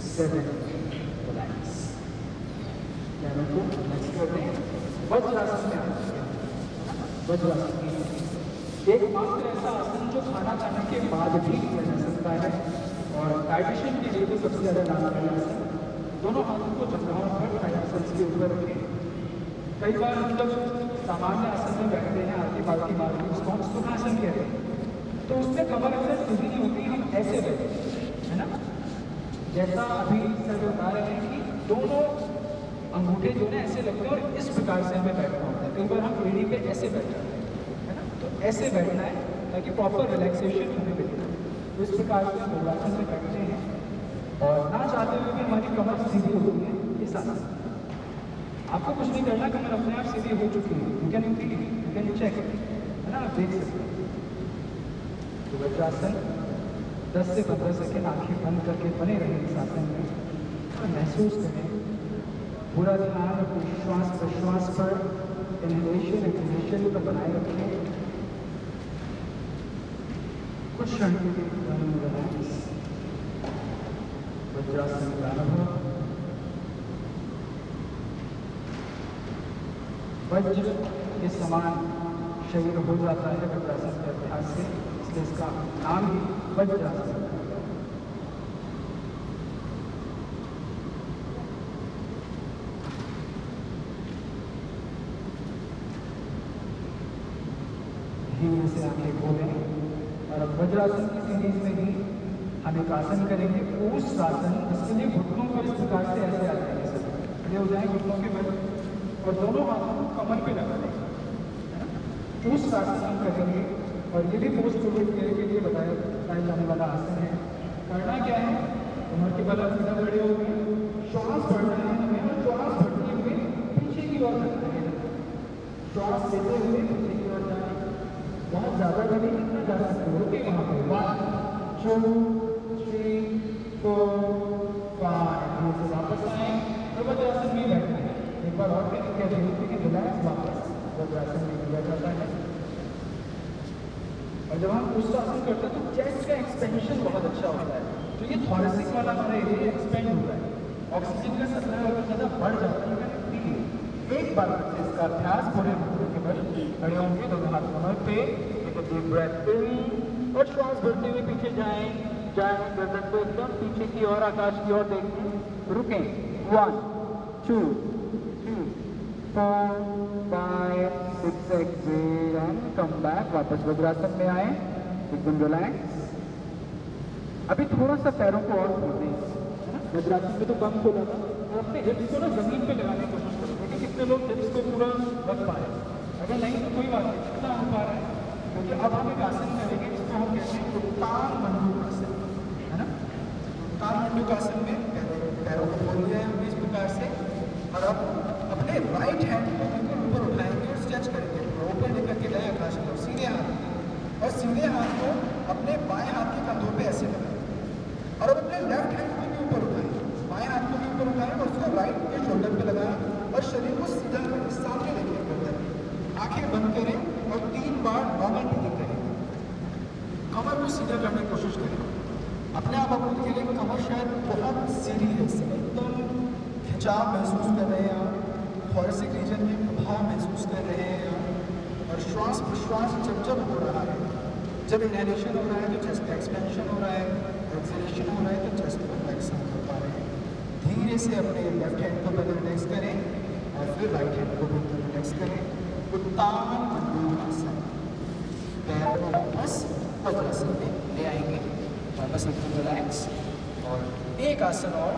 7. रिलैक्स. पैरों को रिलैक्स कर दें. वज्रासन में वज्रासन एकमात्र ऐसा आसन जो खाना खाने के बाद भी किया जा सकता है और डाइजेशन के लिए तो सबसे ज़्यादा लाभकारी आसन. दोनों हाथों को जगहों पर ट्राइसेप्स के ऊपर रखें. कई बार हम लोग सामान्य आसन में बैठते हैं आगे बाल्टी मार के उसको हम सुखासन कहते हैं. तो उसमें कमर अक्सर सीधी नहीं होती. हम ऐसे बैठते हैं है ना. जैसा अभी सर बता रहे हैं कि दोनों अंगूठे जो है ऐसे लगते हैं और इस प्रकार से हमें बैठना होता है. कई बार हम एड़ी पे ऐसे बैठते हैं है ना. तो ऐसे बैठना है ताकि प्रॉपर रिलैक्सेशन हमें मिले. तो इस प्रकार से हम वज्रासन में बैठते हैं और ना चाहते हुए भी हमारी कमर सीधी होती है. इस आसन आपको कुछ नहीं करना. कमर अपने आप सीधी हो चुकी है. यू कैन चेक है ना. आप देख सकते हैं. तो वज्रासन 10 से 15 सेकेंड आंखें बंद करके बने रहे इस आसन में और महसूस करें. पूरा ध्यान अपने श्वास प्रश्वास पर इनहेलेशन एक्सहेलेशन को बनाए रखें. कुछ क्षण के लिए रिलैक्स. वज्रासन का अनुभव. वज्र के समान शरीर हो जाता है वज्रासन के अभ्यास से, इसलिए इसका नाम ही वज्रासन. धीरे से आंखें खोलें और अब वज्रासन की सीरीज में ही हम एक आसन करेंगे ऊष्त्रासन. इसके लिए घुटनों को इस प्रकार से ऐसे आ जाएंगे. सर खड़े हो जाएं घुटनों के बल और दोनों हाथों को कमर पे लगा देंगे. ऊष्त्रासन हम करेंगे और ये भी पोस्ट कोविड केयर के लिए बताया जाने वाला आसन है. करना क्या है. कमर के बल सीधा खड़े हो गए. श्वास बढ़ना है हमें और श्वास बढ़ते हुए पीछे की ओर रखना है. श्वास लेते हुए पीछे की ओर जाना. बहुत ज़्यादा भी नहीं कितना जा सकते. रुके वहाँ पे. 1, 2, 3, 4, 5. से वापस आए और वज्रासन में बैठना है. एक बार और क्या देखते कि रिलैक्स वापस वज्रासन में किया जाता है. और जब हम ऊष्त्रासन करते हैं तो चेस्ट का एक्सपेंशन बहुत अच्छा होता है. तो ये थॉरेसिक वाला हमारा एरिया एक्सपेंड होता है. ऑक्सीजन का सप्लाई और ज़्यादा बढ़ जाता है. एक बार इसका अभ्यास पूरे मुद्दे के बल खड़े होंगे. दोनों हाथ कमर पे. डीप ब्रेथ इन और श्वास भरते हुए पीछे जाएं. गर्दन को एकदम पीछे की ओर आकाश की ओर देखें. रुकें. 1, 2, 3, 4, 5, 6. Exhale and come back. वापस वज्रासन में आए. एकदम रिलैक्स. अभी थोड़ा सा पैरों को और खोल दें. वज्रासन में तो कम खोला था और अपने हिप्स को ना जमीन पे लगाने की कोशिश करें. देखिए कितने लोग हिप्स को पूरा रख पा रहे हैं. अगर नहीं तो कोई बात नहीं. कितना हो पा रहा है क्योंकि अब हम एक आसन करेंगे जिसको हम कहते हैं उत्तान मंडूकासन, है ना। उत्तान मंडूकासन में पैरों को खोल दिया है हमने इस प्रकार से, और अब अपने राइट हैंड को बिल्कुल ऊपर उठाएंगे और स्ट्रेच करेंगे, ऊपर लेकर के जाए आकाश में सीधे हाथ, और सीधे हाथ को अपने बाएं हाथ के कंधों पे ऐसे लगाएं, और अब अपने लेफ्ट हैंड को भी ऊपर उठाएं, बाएं हाथ को भी ऊपर उठाएं और उसको राइट के शोल्डर पे लगाएं, और शरीर को सीधा करें, सामने देखिए गर्दन, आंखें बंद करें और 3 बार नॉर्मल ब्रीथिंग करें। कमर को सीधा करने की कोशिश करें। अपने आप अपने के लिए कमर शायद बहुत सीधी है, एकदम खिंचाव महसूस कर रहे हैं आप, थोरेसिक रीजन में प्रभाव महसूस कर रहे हैं आप, और श्वास प्रश्वास जब हो रहा है, जब इनहेलेशन हो रहा है तो चेस्ट का एक्सपेंशन हो रहा है, एक्सहेलेशन हो रहा है तो चेस्ट को रिलैक्स कर पा रहे हैं। धीरे से अपने लेफ्ट हैंड को पहले रिलैक्स करें और फिर राइट हैंड को भी रिलैक्स करें। उत्तान मंडूकासन, पैर को वापस वज्रासन में ले आएंगे, वापस एकदम रिलैक्स, और एक आसन और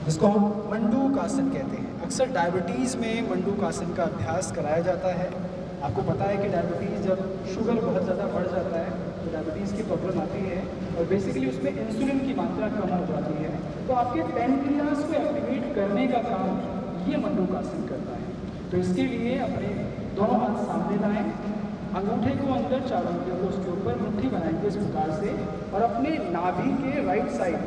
जिसको हम मंडूकासन कहते हैं। अक्सर डायबिटीज़ में मंडूकासन का अभ्यास कराया जाता है। आपको पता है कि डायबिटीज़ जब शुगर बहुत ज़्यादा बढ़ जाता है तो डायबिटीज़ की प्रॉब्लम आती है, और बेसिकली उसमें इंसुलिन की मात्रा कम हो जाती है, तो आपके पैनक्रियास को एक्टिवेट करने का काम ये मंडूकासन करता है। तो इसके लिए अपने दोनों हाथ सामने लाएं, अंगूठे को अंदर, 4 उंगलियों को उसके ऊपर मुट्ठी बनाएंगे इस प्रकार से, और अपने नाभि के राइट साइड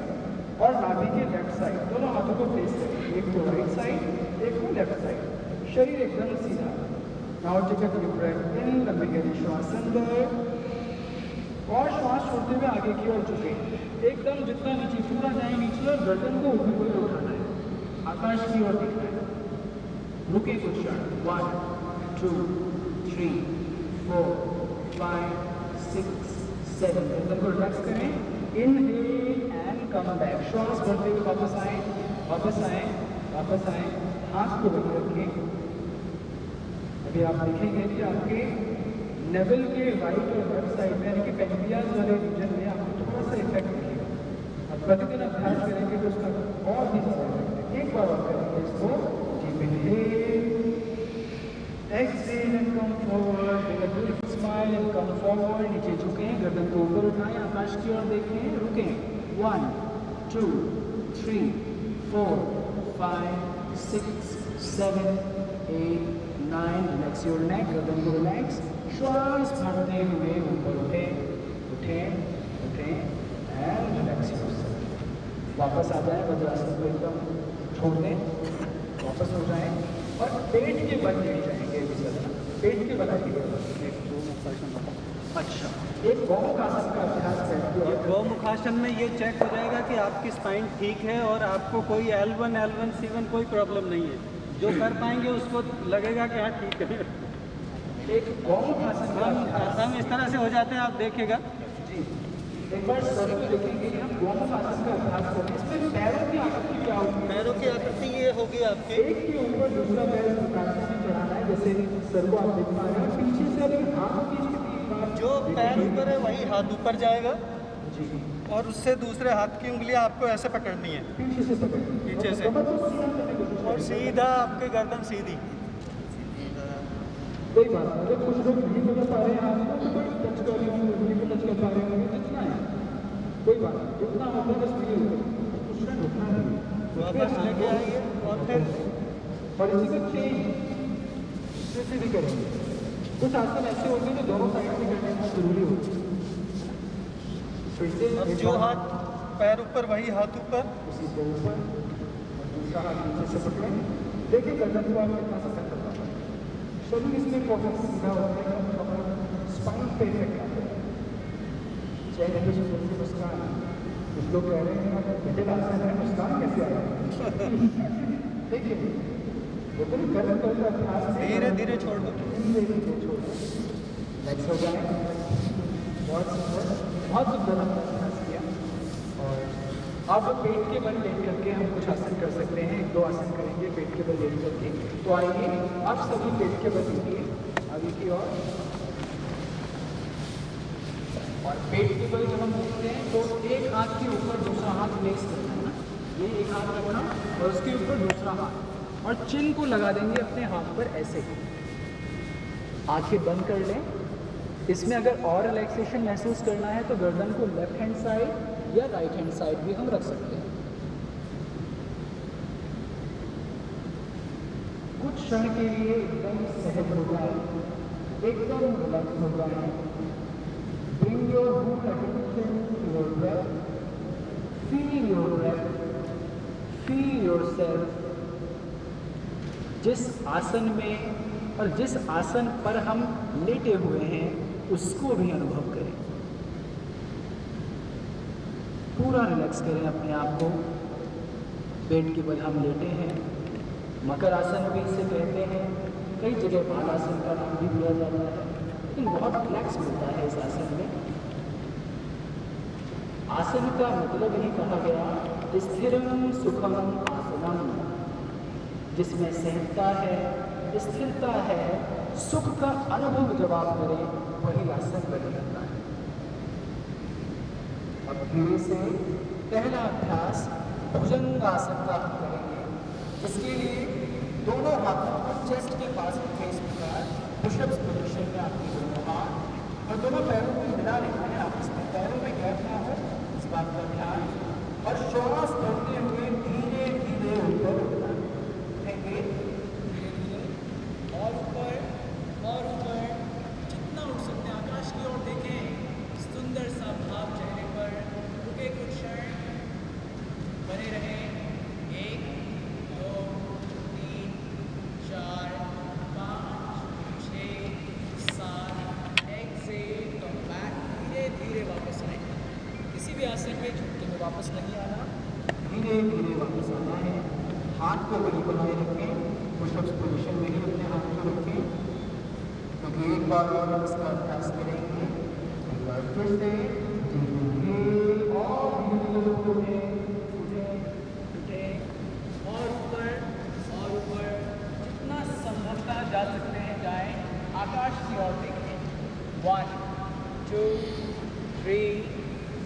और नाभि के लेफ्ट साइड दोनों हाथों को प्लेस करें, एक को राइट साइड एक को लेफ्ट साइड, शरीर एकदम सीधा। Now take a deep breath in, लंबी गहरी श्वास अंदर, और श्वास छोड़ते हुए आगे की ओर झुके, एकदम जितना नीचे पूरा जाए नीचे, और गर्दन को ऊपर को उठाना है, आकाश की ओर देखना है। रुके कुछ क्षण, 1 2 3 4 5 6 7, गर्दन को रिलैक्स करें, इनहेल एंड कम बैक, श्वास भरते हुए वापस आए, वापस आए, वापस आए, हाथ को बंद रखें। अभी आप देखेंगे कि आपके नेवल के राइट और लेफ्ट साइड में, यानी कि पैनक्रियाज वाले रीजन में आपको थोड़ा सा इफेक्ट दिखेगा। अब प्रतिदिन अभ्यास करेंगे तो उसका और भी ज़्यादा इफेक्ट है। एक बार और करेंगे इसको, deep inhale, exhale and come forward, with a beautiful smile and come forward, नीचे झुकें, गर्दन को ऊपर उठाएं, आकाश की ओर देखें, रुकें, 1 2 3 4 5 6 7 8 9, रिलैक्स योर नेक, गर्दन को रिलैक्स, श्वास भरते हुए ऊपर उठें, उठें, उठें, एंड रिलैक्स योरसेल्फ। वापस आ जाए, वज्रासन को एकदम छोड़ दें, वापस हो जाएं, और पेट के बल लेट जाएंगे, पेट के बल आएंगे। अच्छा, एक गौमुखासन का अभ्यास करते हैं। गौमुखासन में ये चेक हो जाएगा कि आपकी स्पाइन ठीक है और आपको कोई L1, L1, C1 कोई प्रॉब्लम नहीं है। जो कर पाएंगे उसको लगेगा कि हाँ ठीक है। एक गौमुखासन का हम इस तरह से हो जाते हैं, आप देखिएगा जी। एक बार सभी को देखेंगे कि हम गौमुखासन का अभ्यास करें। इसमें पैरों की आकृति क्या होगी? पैरों की आकृति ये होगी आपकी, एक के ऊपर दूसरा पैर मुकाबले में चढ़ाना है, जैसे सर को आप देख पा रहे हैं, पीछे से अभी हाथों की स्थिति, जो पैर ऊपर है वही हाथ ऊपर जाएगा जी, और उससे दूसरे हाथ की उंगलियां आपको ऐसे पकड़नी है, पीछे से पकड़ें, पीछे से, और सीधा आपके गर्दन सीधी। कोई बात नहीं, अगर कुछ लोग नहीं पकड़ पा रहे हैं हाथ को तो कोई टच कर रहे होंगे, उंगली को टच कर पा रहे होंगे, जितना है कोई बात नहीं, जितना होगा बस ये होगा, कुछ नहीं रुकना है, वापस लेके आएंगे और फिर और इसी को चेंज से भी करेंगे। कुछ आसन ऐसे होंगे जो दोनों साइड से करने में जरूरी होगी। फिर से अब जो हाथ पैर ऊपर वही हाथ ऊपर, उसी को ऊपर और दूसरा हाथ नीचे से पकड़ें। देखिए गर्दन को आप कितना सा कर पाते हैं। शरीर इसमें फोकस सीधा होता है, स्पाइन पे इफेक्ट आता है। चेहरे पे सुंदर सी मुस्कान, कुछ लोग कह रहे हैं जटिल आसन है, मुस्कान कैसे आएगा? देखिए बिल्कुल गर्म करके अभ्यास धीरे धीरे छोड़ दो, धीरे धीरे छोड़ दो, रिलैक्स हो जाए। बहुत सुंदर, बहुत सुंदर आपने अभ्यास किया। और आप पेट के बल लेट करके हम कुछ आसन कर सकते हैं, 1-2 आसन करेंगे पेट के बल लेट करके। तो आइए आप सभी पेट के बल लीजिए आगे की ओर, और पेट के बल जब हम लेते हैं तो एक हाथ के ऊपर दूसरा हाथ प्लेस करना है ना, ये एक हाथ रखना और उसके ऊपर दूसरा हाथ, और चिन को लगा देंगे अपने हाथ पर ऐसे। आंखें बंद कर लें, इसमें अगर और रिलैक्सेशन महसूस करना है तो गर्दन को लेफ्ट हैंड साइड या राइट हैंड साइड भी हम रख सकते हैं। कुछ क्षण के लिए एकदम सहज हो जाए, एकदम रिलैक्स हो जाए। Bring your full attention to your breath. Feel your breath. Feel yourself. जिस आसन में और जिस आसन पर हम लेटे हुए हैं उसको भी अनुभव करें। पूरा रिलैक्स करें अपने आप को। पेट के बल हम लेटे हैं। मकर आसन भी इसे कहते हैं, कई जगह बाल आसन का नाम भी दिया जाता है, लेकिन बहुत रिलैक्स मिलता है इस आसन में। आसन का मतलब ही कहा गया स्थिरम सुखम आसनम, जिसमें सहजता है, स्थिरता है, सुख का अनुभव जब आप करें वही आसन बन जाता है। अब धीरे से पहला अभ्यास भुजंगासन का हम करेंगे, जिसके लिए दोनों हाथों को चेस्ट के पास रखें इस प्रकार, पुशअप्स पोजीशन में आपके दोनों हाथ और दोनों पैरों को मिला लेना है आपस में, पैरों में गैप ना हो इस बात का ध्यान। और श्वास भरते हुए धीरे धीरे ऊपर उठना, उठेंगे धीरे धीरे और ऊपर जितना उठ सकते हैं आकाश की ओर देखें। सुंदर सा भाव चेहरे पर, रुके कुछ क्षण, बने रहे। 1 2 3 4 5 6 7, एक्सेल, कम बैक, धीरे धीरे वापस आए। किसी भी आसन में झुकते में वापस नहीं आना, धीरे धीरे वापस आना है। हाथ को वही बनाए रखें, पुशअप्स पोजीशन में ही अपने हाथ को रखें, क्योंकि एक बार और हम इसका अभ्यास करेंगे। एक बार फिर से धीरे और धीरे उठे और ऊपर जितना संभवतः जा सकते हैं जाएं, आकाश की ओर देखें। 1 2 3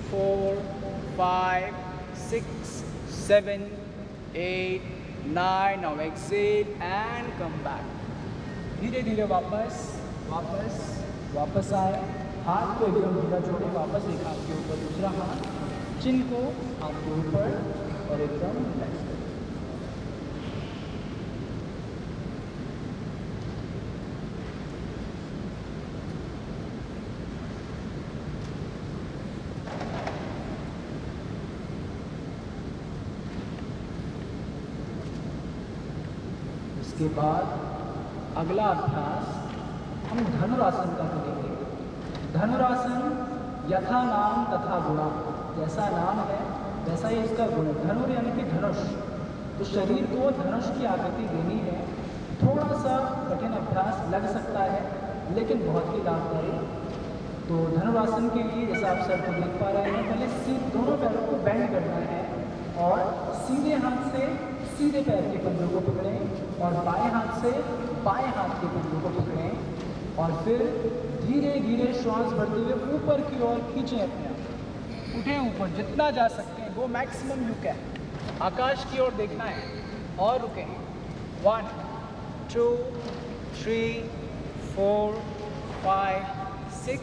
4 5 6 7 8 9, now exhale and come back। धीरे धीरे वापस आए। हाथ को एकदम ढीला जोड़े, वापस एक हाथ के ऊपर दूसरा हाथ, चिन को हाथ के ऊपर और एकदम रिलैक्स करें। इसके बाद अगला अभ्यास हम धनुरासन का करेंगे। धनुरासन यथा नाम तथा गुणा, जैसा नाम है वैसा ही इसका गुण है। धनुर यानी कि धनुष, तो शरीर को धनुष की आकृति देनी है। थोड़ा सा कठिन अभ्यास लग सकता है लेकिन बहुत ही लाभदायी। तो धनुरासन के लिए जैसा आप सर को देख पा रहे हैं, पहले दोनों पैरों को बेंड करना है और सीधे हाथ से सीधे पैर के पंजों को पकड़ें और बाएं हाथ से बाएं हाथ के पंजों को पकड़ें और फिर धीरे धीरे श्वास भरते हुए ऊपर की ओर खींचें अपने आप। उठें ऊपर जितना जा सकते हैं, गो मैक्सिमम यू कैन। आकाश की ओर देखना है और रुकें। 1 2 3 4 5 6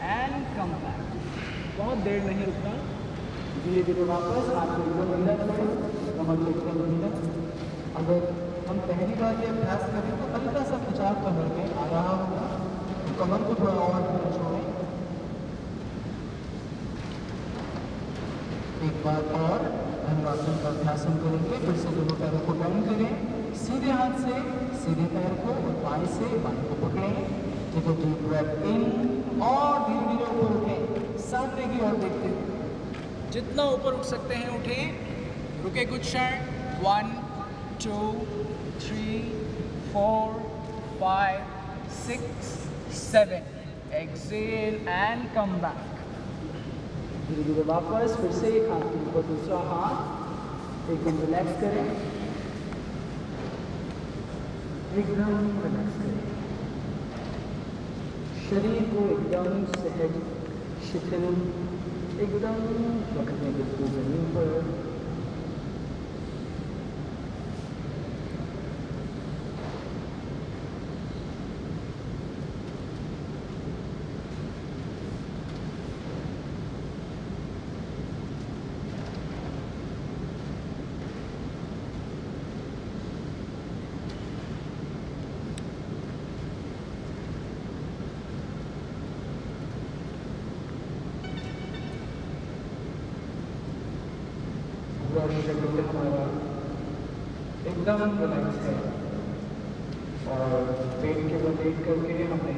एंड कम बैक। बहुत देर नहीं रुकना, धीरे धीरे वापस हाथ को एकदम ढीला करें, कमर को एकदम ढीला। अगर हम पहली बार ये अभ्यास करें तो हल्का सा खिंचाव कमर में आ रहा होगा, तो कमर को थोड़ा और ढीला छोड़ें। एक बार और धनुरासन का अभ्यास हम करेंगे। फिर से दोनों पैरों को बेंड करें, सीधे हाथ से सीधे पैर को और बाएं से बाएं को पकड़ें। ठीक है, डीप ब्रेथ इन और धीरे धीरे ऊपर उठें, सामने की ओर देखते हुए। जितना ऊपर उठ सकते हैं उठें, रुके कुछ क्षण। 1 2 3 4 5 6 7, एक्सेल एंड कम बैक। धीरे धीरे वापस, फिर से एक हाथ के ऊपर दूसरा हाथ, एकदम रिलैक्स करें, एकदम रिलैक्स करें। शरीर को एकदम सहज शिथिल एकदम रखने बिल्कुल जमीन पर। और शरीर हमारा एकदम रिलैक्स है। और पेट के बल लेट करके हमने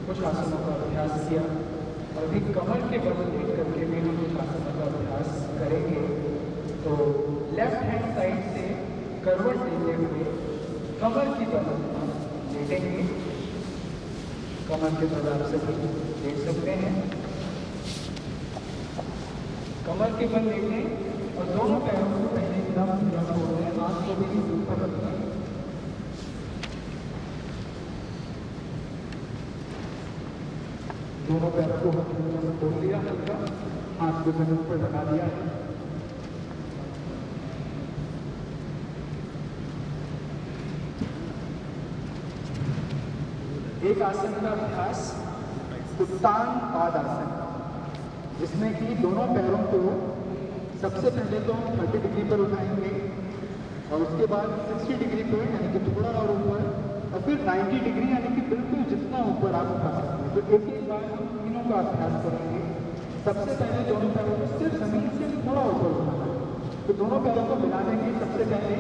कुछ आसनों का अभ्यास किया और अभी कमर के बल लेट करके भी हम कुछ आसनों का अभ्यास करेंगे। तो लेफ्ट हैंड साइड से करवट लेते हुए कमर की बल हम लेटेंगे। कमर के बल आप सभी लेट सकते हैं। कमर के बल लेटें और दोनों पैरों को पहले एकदम छोड़ दें, हाथ को भी ऊपर रखें। दोनों पैरों को हमने खोल लिया, हल्का हाथ को जमीन पर लगा दिया है। एक आसन का अभ्यास उत्तान पादासन, जिसमें कि दोनों पैरों को सबसे पहले तो हम 30 डिग्री पर उठाएंगे और उसके बाद 60 डिग्री पर यानी कि थोड़ा और ऊपर, और फिर 90 डिग्री यानी कि बिल्कुल जितना ऊपर आप उठा सकते हैं। तो एक बार हम तीनों का अभ्यास करेंगे। सबसे पहले दोनों पैरों को सिर्फ जमीन से थोड़ा ऊपर उठाना है, तो दोनों पैरों को मिला देंगे। सबसे पहले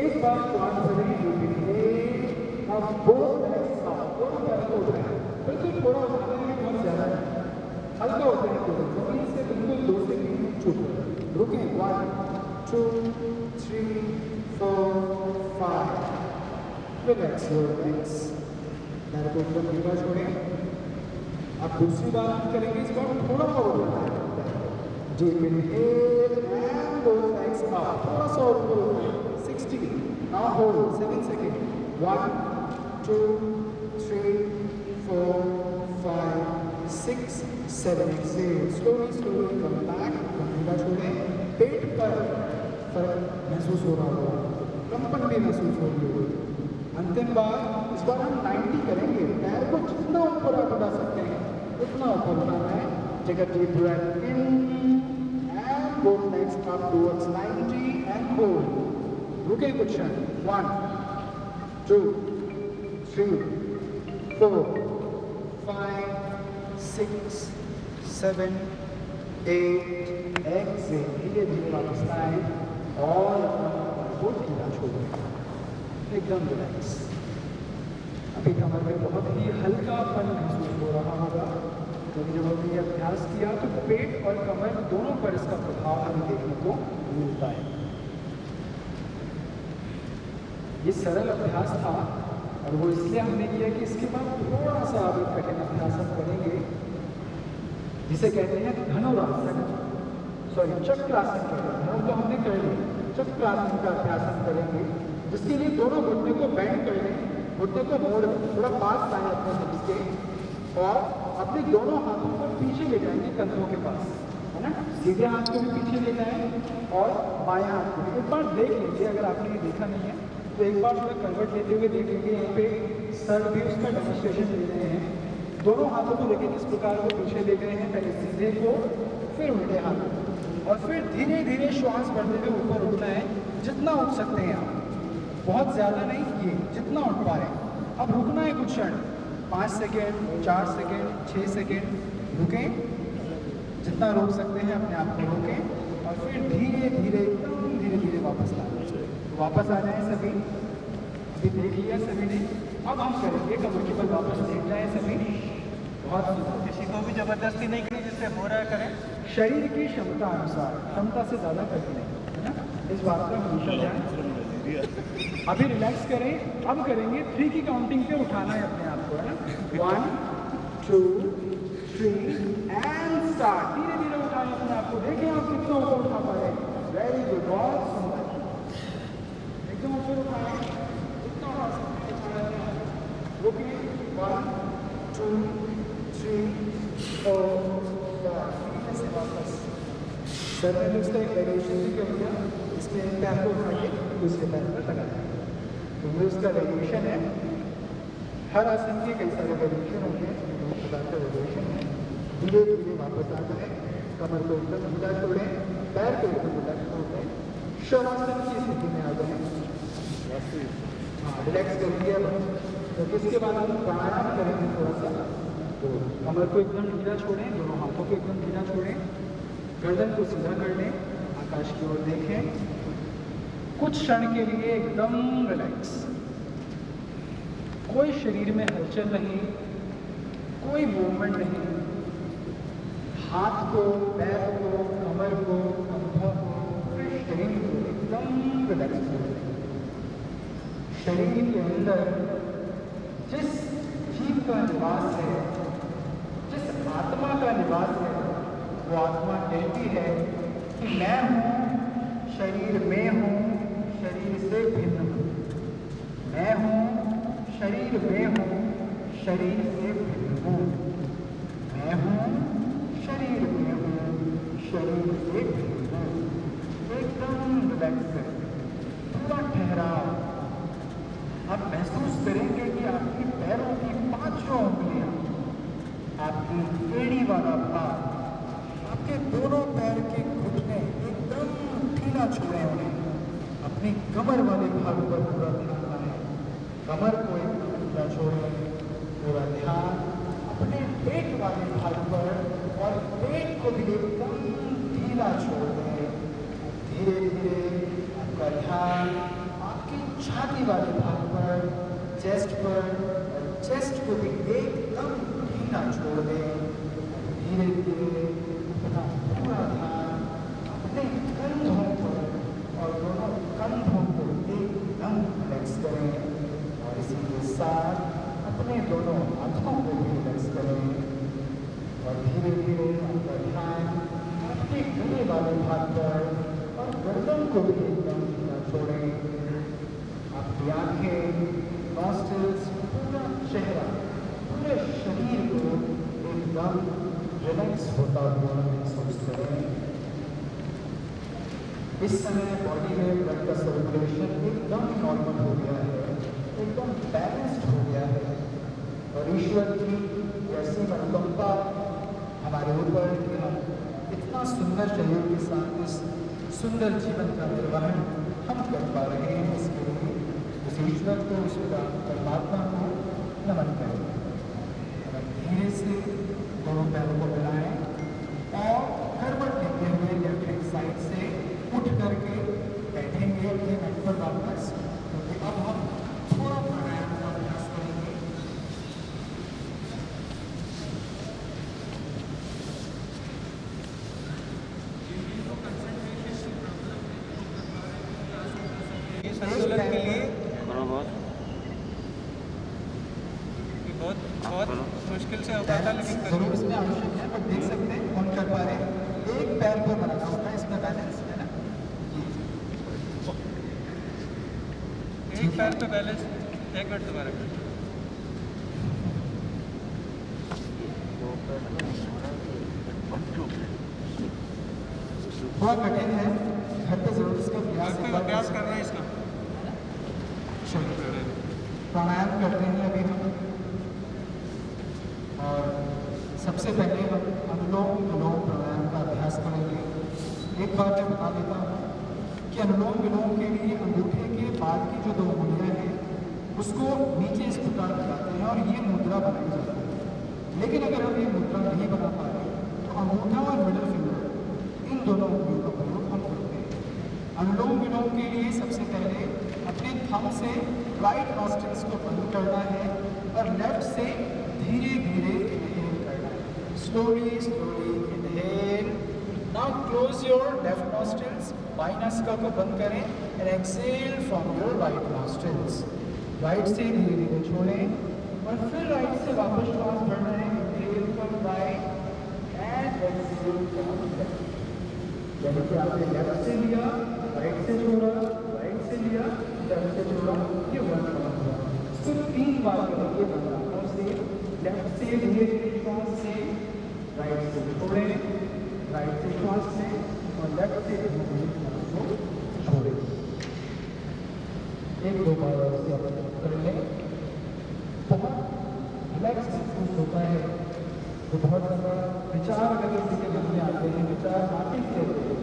एक बार श्वास भरें और दोनों पैरों को उठाएं, बिल्कुल थोड़ा उठाने में बहुत ज़्यादा है, हल्का होता है। तो जमीन से बिल्कुल 2 से 3 फुट छूट रुकें। 1 2 3 4 5। Relax your legs. पैर को एकदम ढीला छोड़ें। अब दूसरी बार हम करेंगे, इस बार थोड़ा सा ऊपर उठाएं। Deep inhale and go legs up, थोड़ा सा ऊपर उठाएं। 60। Now hold 7 second. 1 2 3 4 5 6 7 exhale. Slowly come back. ढीला छोड़ें। पेट पर फर्क महसूस हो रहा होगा, कंपन भी महसूस हो रही होगी। अंतिम बार, इस बार हम 90 करेंगे। पैर को जितना ऊपर आप उठा सकते हैं उतना ऊपर उठाना है। Take a deep breath in and both legs up towards 90 and hold. रुके कुछ क्षण। 1 2 3 4 5 6 7 8। exhale, धीरे धीरे वापस आए और को ढीला छोड़ें, एकदम रिलैक्स। अभी कमर में बहुत ही हल्कापन महसूस हो रहा होगा, क्योंकि जब हमने ये अभ्यास किया तो पेट और कमर दोनों पर इसका प्रभाव हमें देखने को मिलता है। ये सरल अभ्यास था और वो इसलिए हमने किया कि इसके बाद थोड़ा सा अभी कठिन अभ्यास हम करेंगे, जिसे कहते हैं धनुरासन, चक्रासन कहते हैं। धनु तो हमने कर लिया, चक्रासन का अभ्यास हम करेंगे, जिसके लिए दोनों घुटने को बेंड कर लें, घुटने को मोड़ थोड़ा पास लाएं अपने हिप्स के और अपने दोनों हाथों को पीछे ले जाएंगे कंधों के पास, है ना। सीधे हाथ को भी पीछे ले जाएं और बाएं हाथ को। एक बार देख लीजिए, अगर आपने ये देखा नहीं है तो एक बार थोड़ा करवट लेते हुए देख लीजिए। यहाँ पे सर भी उसका डेमोन्स्ट्रेशन दे रहे हैं। दोनों हाथों को लेकर किस प्रकार वो पीछे ले गए हैं, पहले सीधे को फिर उल्टे हाथों को, और फिर धीरे धीरे श्वास बढ़ते हुए ऊपर उठना है, जितना उठ सकते हैं आप, बहुत ज़्यादा नहीं, ये जितना उठ पा रहे हैं। अब रुकना है कुछ क्षण, 5 सेकेंड 4 सेकेंड 6 सेकेंड रुकें, जितना रोक सकते हैं अपने आप को रोकें और फिर धीरे धीरे एकदम धीरे धीरे वापस लाएं। वापस आ जाएं सभी, अभी देख लिया सभी ने। अब हम करेंगे कमर के बल वापस लेट जाएं सभी। बहुत किसी को भी जबरदस्ती नहीं करें, जिससे हो रहा है करें, शरीर की क्षमता अनुसार, क्षमता से ज़्यादा करनी नहीं, है ना, इस बात पर हमेशा ध्यान। अभी रिलैक्स करें। अब करेंगे 3 की काउंटिंग पे उठाना है अपने आप को, है ना। 1 2 3 एंड स्टार्ट। धीरे धीरे उठाएं अपने आप को, देखें आप कितना ऊपर उठा पा रहे हैं। वेरी गुड, बहुत सुंदर, एकदम ऊपर उठाएं, जितना उठा सकते हैं उठाएं। रुकिए, 1 2 3 4 5 से वापस। सर में उसका एक वेरिएशन भी कर दिया, इसमें एक पैर को उठा के दूसरे पैर पर लगा दिया, तो ये उसका वेरिएशन है। हर आसन के कई सारे वेरिएशन होते हैं, दो प्रकार का वेरिएशन है। धीरे धीरे वापस आ जाए, कमर को एकदम ढीला छोड़ें, पैर को एकदम ढीला छोड़ें, शवासन की स्थिति में आ जाए। हाँ, रिलैक्स करेंगे अब, तो इसके बाद हम प्राणायाम करेंगे थोड़ा सा। तो कमर को एकदम ढीला छोड़ें, दोनों हाथों को एकदम ढीला छोड़ें, गर्दन को सीधा कर लें, आकाश की ओर देखें। कुछ क्षण के लिए एकदम रिलैक्स, कोई शरीर में हलचल नहीं, कोई मूवमेंट नहीं। हाथ को, पैर को, कमर को, कंधों को, पूरे शरीर को एकदम रिलैक्स करें। शरीर के अंदर जिस जीव का निवास है, जिस आत्मा का निवास है, वो आत्मा कहती है कि मैं हूँ, शरीर में हूँ, शरीर से भिन्न हूँ। मैं हूँ, शरीर में हूँ, शरीर से भिन्न हूँ। मैं हूँ, शरीर में हूँ, शरीर से भिन्न हूँ। एकदम रिलैक्स है, पूरा ठहराव। आप महसूस करेंगे कि आपकी पैरों की पांचों उंगलियां, आपकी एड़ी वाला भाग, आपके दोनों पैर के घुटने एकदम ढीला छोड़े उन्हें। अपनी कमर वाले भाग पर पूरा ध्यान लाएं, कमर को एकदम ढीला छोड़ें। पूरा ध्यान अपने पेट वाले भाग पर और पेट को भी एकदम ढीला छोड़ दें। धीरे धीरे आपका ध्यान आपकी छाती वाले भाग पर, चेस्ट पर, और चेस्ट को भी एकदम ढीला छोड़ दें। धीरे धीरे अपना पूरा ध्यान अपने कंधों पर और दोनों कंधों को एकदम रिलैक्स करें। और इसी के साथ अपने दोनों हाथों को भी रिलैक्स करें। और धीरे धीरे आपका ध्यान अपने गले वाले भाग पर और गर्दन को भी एकदम ढीला छोड़ें। आपकी आंखें, नॉस्ट्रिल्स, पूरा चेहरा, पूरे शरीर को एकदम रिलैक्स होता हुआ महसूस करें। इस समय बॉडी में ब्लड का सर्कुलेशन एकदम नॉर्मल हो गया है, एकदम बैलेंस्ड हो गया है। और ईश्वर की ऐसी अनुकंपा हमारे ऊपर कि हम इतना सुंदर शरीर के साथ इस सुंदर जीवन का निर्वहन हम कर पा रहे हैं। इसके लिए उस ईश्वर को, उस परमात्मा को नमन करें। और धीरे से दोनों पैरों को मिलाएं और करवट लेते हुए लेफ्ट हैंड साइड से उठ करके बैठेंगे अपने बेड पर वापस। क्योंकि अब हम थोड़ा प्राणायाम का अभ्यास करेंगे। संतुलन के लिए बहुत मुश्किल से होता था, लेकिन जरूर इसमें आवश्यक है, बट देख सकते हैं कौन कर पा रहे हैं। एक पैर पर बनाना होता है, इसमें बैलेंस है ना। एक पैर पे बैलेंस। एक मिनट दोबारा कर। बहुत कठिन है, घर पे जरूर इसका अभ्यास कर रहे हैं इसका। प्राणायाम करते हैं अभी हम। और सबसे पहले हम अनुलोम विलोम प्राणायाम का अभ्यास करेंगे। एक बार मैं बता देता हूँ कि अनुलोम विलोम के लिए अंगूठे के बाद की जो दो उंगलियाँ हैं उसको नीचे इस प्रकार लगाते हैं और ये मुद्रा बनाई जाती है। लेकिन अगर हम ये मुद्रा नहीं बना पा रहे तो अंगूठा और मिडिल फिंगर, इन दोनों उंगलियों का प्रयोग हम करते हैं। अनुलोम विलोम के लिए सबसे पहले अपने थंब से राइट नॉस्ट्रिल्स को बंद करना है और लेफ्ट से धीरे धीरे इनहेल करना है। Slowly slowly inhale. Now close your left nostrils, by नासिका को बंद करें and exhale from your right nostrils. Right से धीरे धीरे छोड़ें और फिर राइट से वापस श्वास भरना है। Inhale from right and exhale from left. यानी कि आपने लेफ्ट से लिया, राइट से छोड़ा, राइट से लिया, लेफ्ट से छोड़ा, ये वन हुआ। सिर्फ 3 बार करेंगे बंदा से। लेफ्ट से धीरे धीरे श्वास से, राइट से छोड़े, राइट से श्वास से और लेफ्ट से धीरे धीरे श्वास को छोड़े। 1-2 बार और से आप कर लें। बहुत रिलैक्स महसूस होता है। तो बहुत ज़्यादा विचार अगर किसी के मन में आते हैं, विचार आते ही रहते हैं,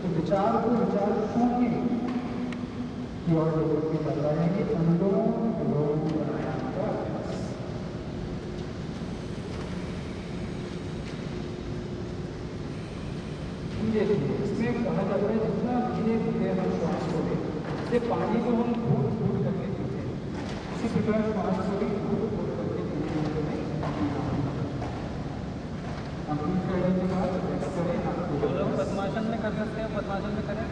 तो विचार को विचार शून्य की ओर लेकर जाता है। ये अनुलोम विलोम प्राणायाम का अभ्यास। धीरे धीरे, इसमें कहा जाता है जितना धीरे धीरे हम श्वास को लें, जैसे पानी को हम घूट घूट करके पीते हैं, इसी प्रकार श्वास को भी घूट घूट करके धीरे धीरे कंप्लीट करने के बाद जो लोग पद्मासन में कर सकते हैं पद्मासन में करें।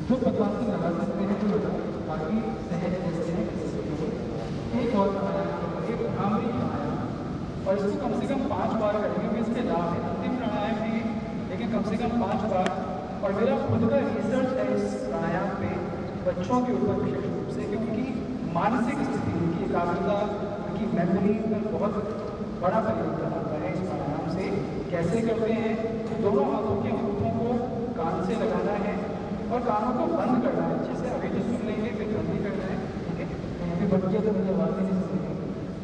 जो पद्मासन लगा सकते हैं तो लगा, बाकी सहज जैसे हैं। एक और प्राणायाम, एक भ्रामरी प्राणायाम, और इसको कम से कम 5 बार करेंगे, क्योंकि इसके लाभ है। अंतिम प्राणायाम भी, लेकिन कम से कम 5 बार। और मेरा खुद का रिसर्च है इस प्राणायाम पे बच्चों के ऊपर विशेष रूप से, क्योंकि उनकी मानसिक स्थिति, उनकी एकाग्रता, उनकी मेमोरी पर बहुत बड़ा परिवर्तन आता है इस प्राणायाम से। कैसे करते हैं? दोनों हाथों के अंगूठों को कान से लगाना है और कानों को बंद करना है अच्छे से। अभी जो सुन लेंगे फिर बंद ही करना है, ठीक है? अभी बंद किया तो मुझे आवाज़ नहीं सुनेगी।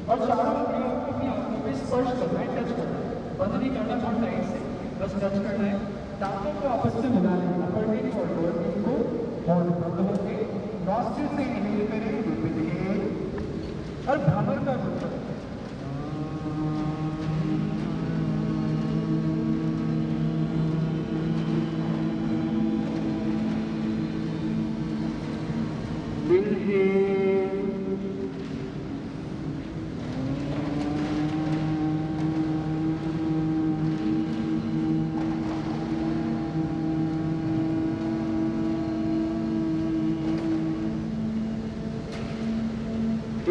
और चारों उंगलियों को अपनी आंखों पे स्पर्श करना है, टच करना है, बंद नहीं करना बहुत टाइट से, बस टच करना है। दांतों को आपस में मिला लेना, अपर टीथ और लोअर टीथ को होल्ड बंद होकर नॉस्ट्रिल से इनहेल करें, इनहेल, और भ्रमर का रूप करें।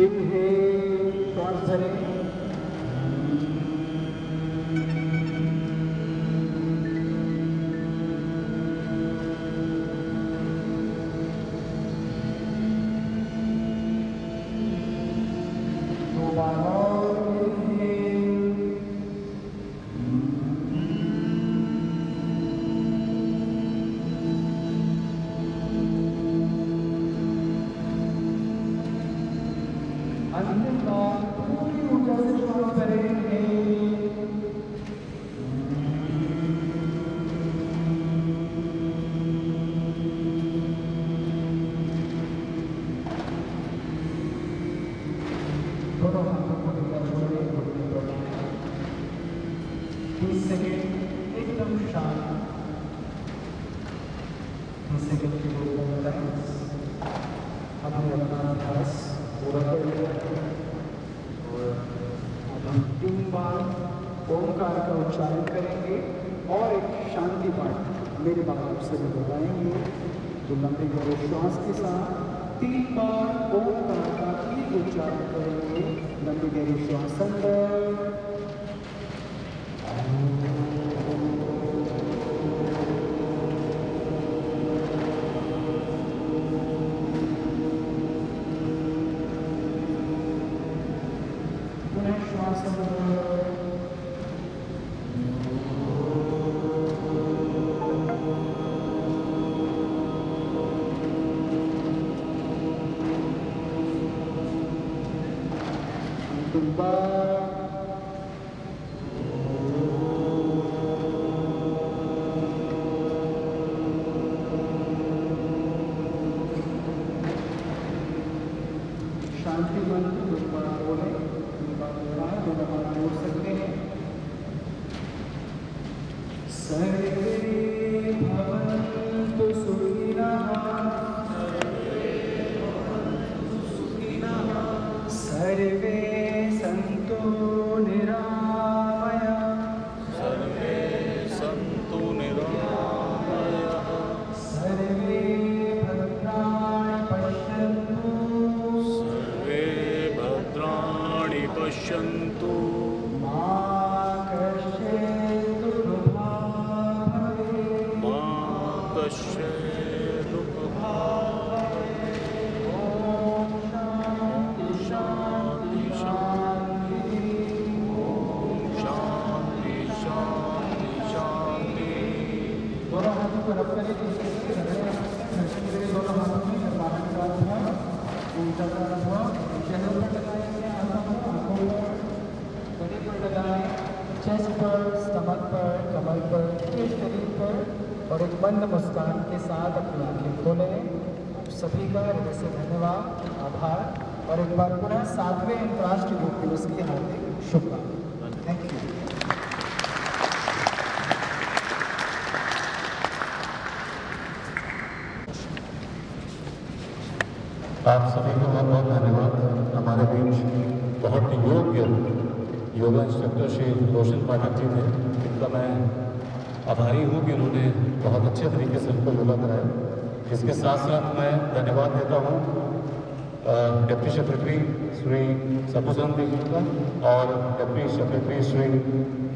इनहेल, श्वास भरें, दोबारा इनहेल, अंतिम बार पूरी ऊर्जा से श्वास भरेंगे। दोनों हाथों को नीचे जोड़े, घुटने पर लाएं। 30 सेकेंड एकदम शांत, 30 सेकेंड के लिए बताएं। अब हम अपना अभ्यास पूरा कर लिया है और अब हम 3 बार ओमकार का उच्चारण करेंगे और एक शांति पाठ मेरे बाद आपसे बताएंगे। जो लंबे गहरे श्वास के साथ 3 बार ओमकार का एक उच्चारण करेंगे। लंबे गहरे श्वास अंदर, श्वास अंदर, अंतिम बार, शांति मन को बोले, दोनों हाथ जोड़ सकते हैं। सर्वे भवन्तु सुखिनः, सर्वे सन्तु निरामयाः, सर्वे सन्तु निरामयाः, सर्वे भद्राणि पश्यन्तु, सर्वे भद्राणि पश्यन्तु, मा कश्चित् दुःखभाग् भवेत्, मा कश्चित् दुःखभाग् भवेत्। ॐ शान्ति शान्ति शान्तिः। शान्ति शान्ति शान्ति। दोनों हाथों को रब करें, दोनों हाथों में बाहर का अनुभव, ऊंचा का अनुभव, चेहरे पर लगाएंगे, आंखों पर, गले पर लगाएं, चेस्ट पर, स्टमक पर, कमर पर, पूरे शरीर पर, और एक बंद मुस्कान के साथ अपनी आंखें खोलें। आप सभी का हृदय से धन्यवाद, आभार, और एक बार पुनः 7वें अंतर्राष्ट्रीय योग दिवस की हार्दिक शुभकामनाएं। Thank you. आप सभी को बहुत बहुत धन्यवाद। हमारे बीच बहुत योग्य योगा इंस्ट्रक्टर श्री रोशन पाठक जी थे, जिनका मैं आभारी हूँ कि उन्होंने बहुत अच्छे तरीके से उनको योगा कराया। इसके साथ साथ मैं धन्यवाद देता हूँ डिप्टी सेक्रेटरी श्री सपुचंद जी का और डिप्टी सेक्रेटरी श्री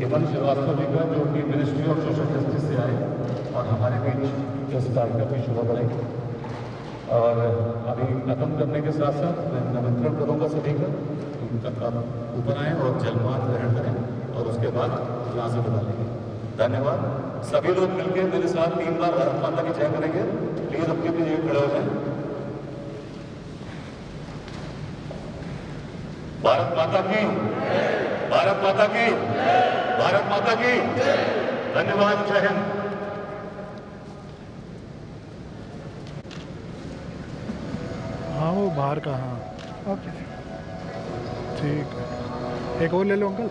हेमंत श्रीवास्तव जी का, जो कि मिनिस्ट्री ऑफ सोशल जस्टिस से आए और हमारे बीच इस कार्यक्रम की शोभा बढ़ाई। और अभी खत्म करने के साथ साथ मैं निमंत्रण करूँगा सभी का आप ऊपर आएँ और जलपान ग्रहण करें और उसके बाद यहाँ से बुला लेंगे। धन्यवाद। सभी लोग मिलकर मेरे साथ 3 बार भारत माता की जय करेंगे। प्लीज अपने अपनी जगह खड़े हो जाएं। भारत माता की, भारत माता की, भारत माता की। धन्यवाद। जय हिंद। हाँ वो बाहर का, हाँ ओके ठीक है। एक और ले लो अंकल।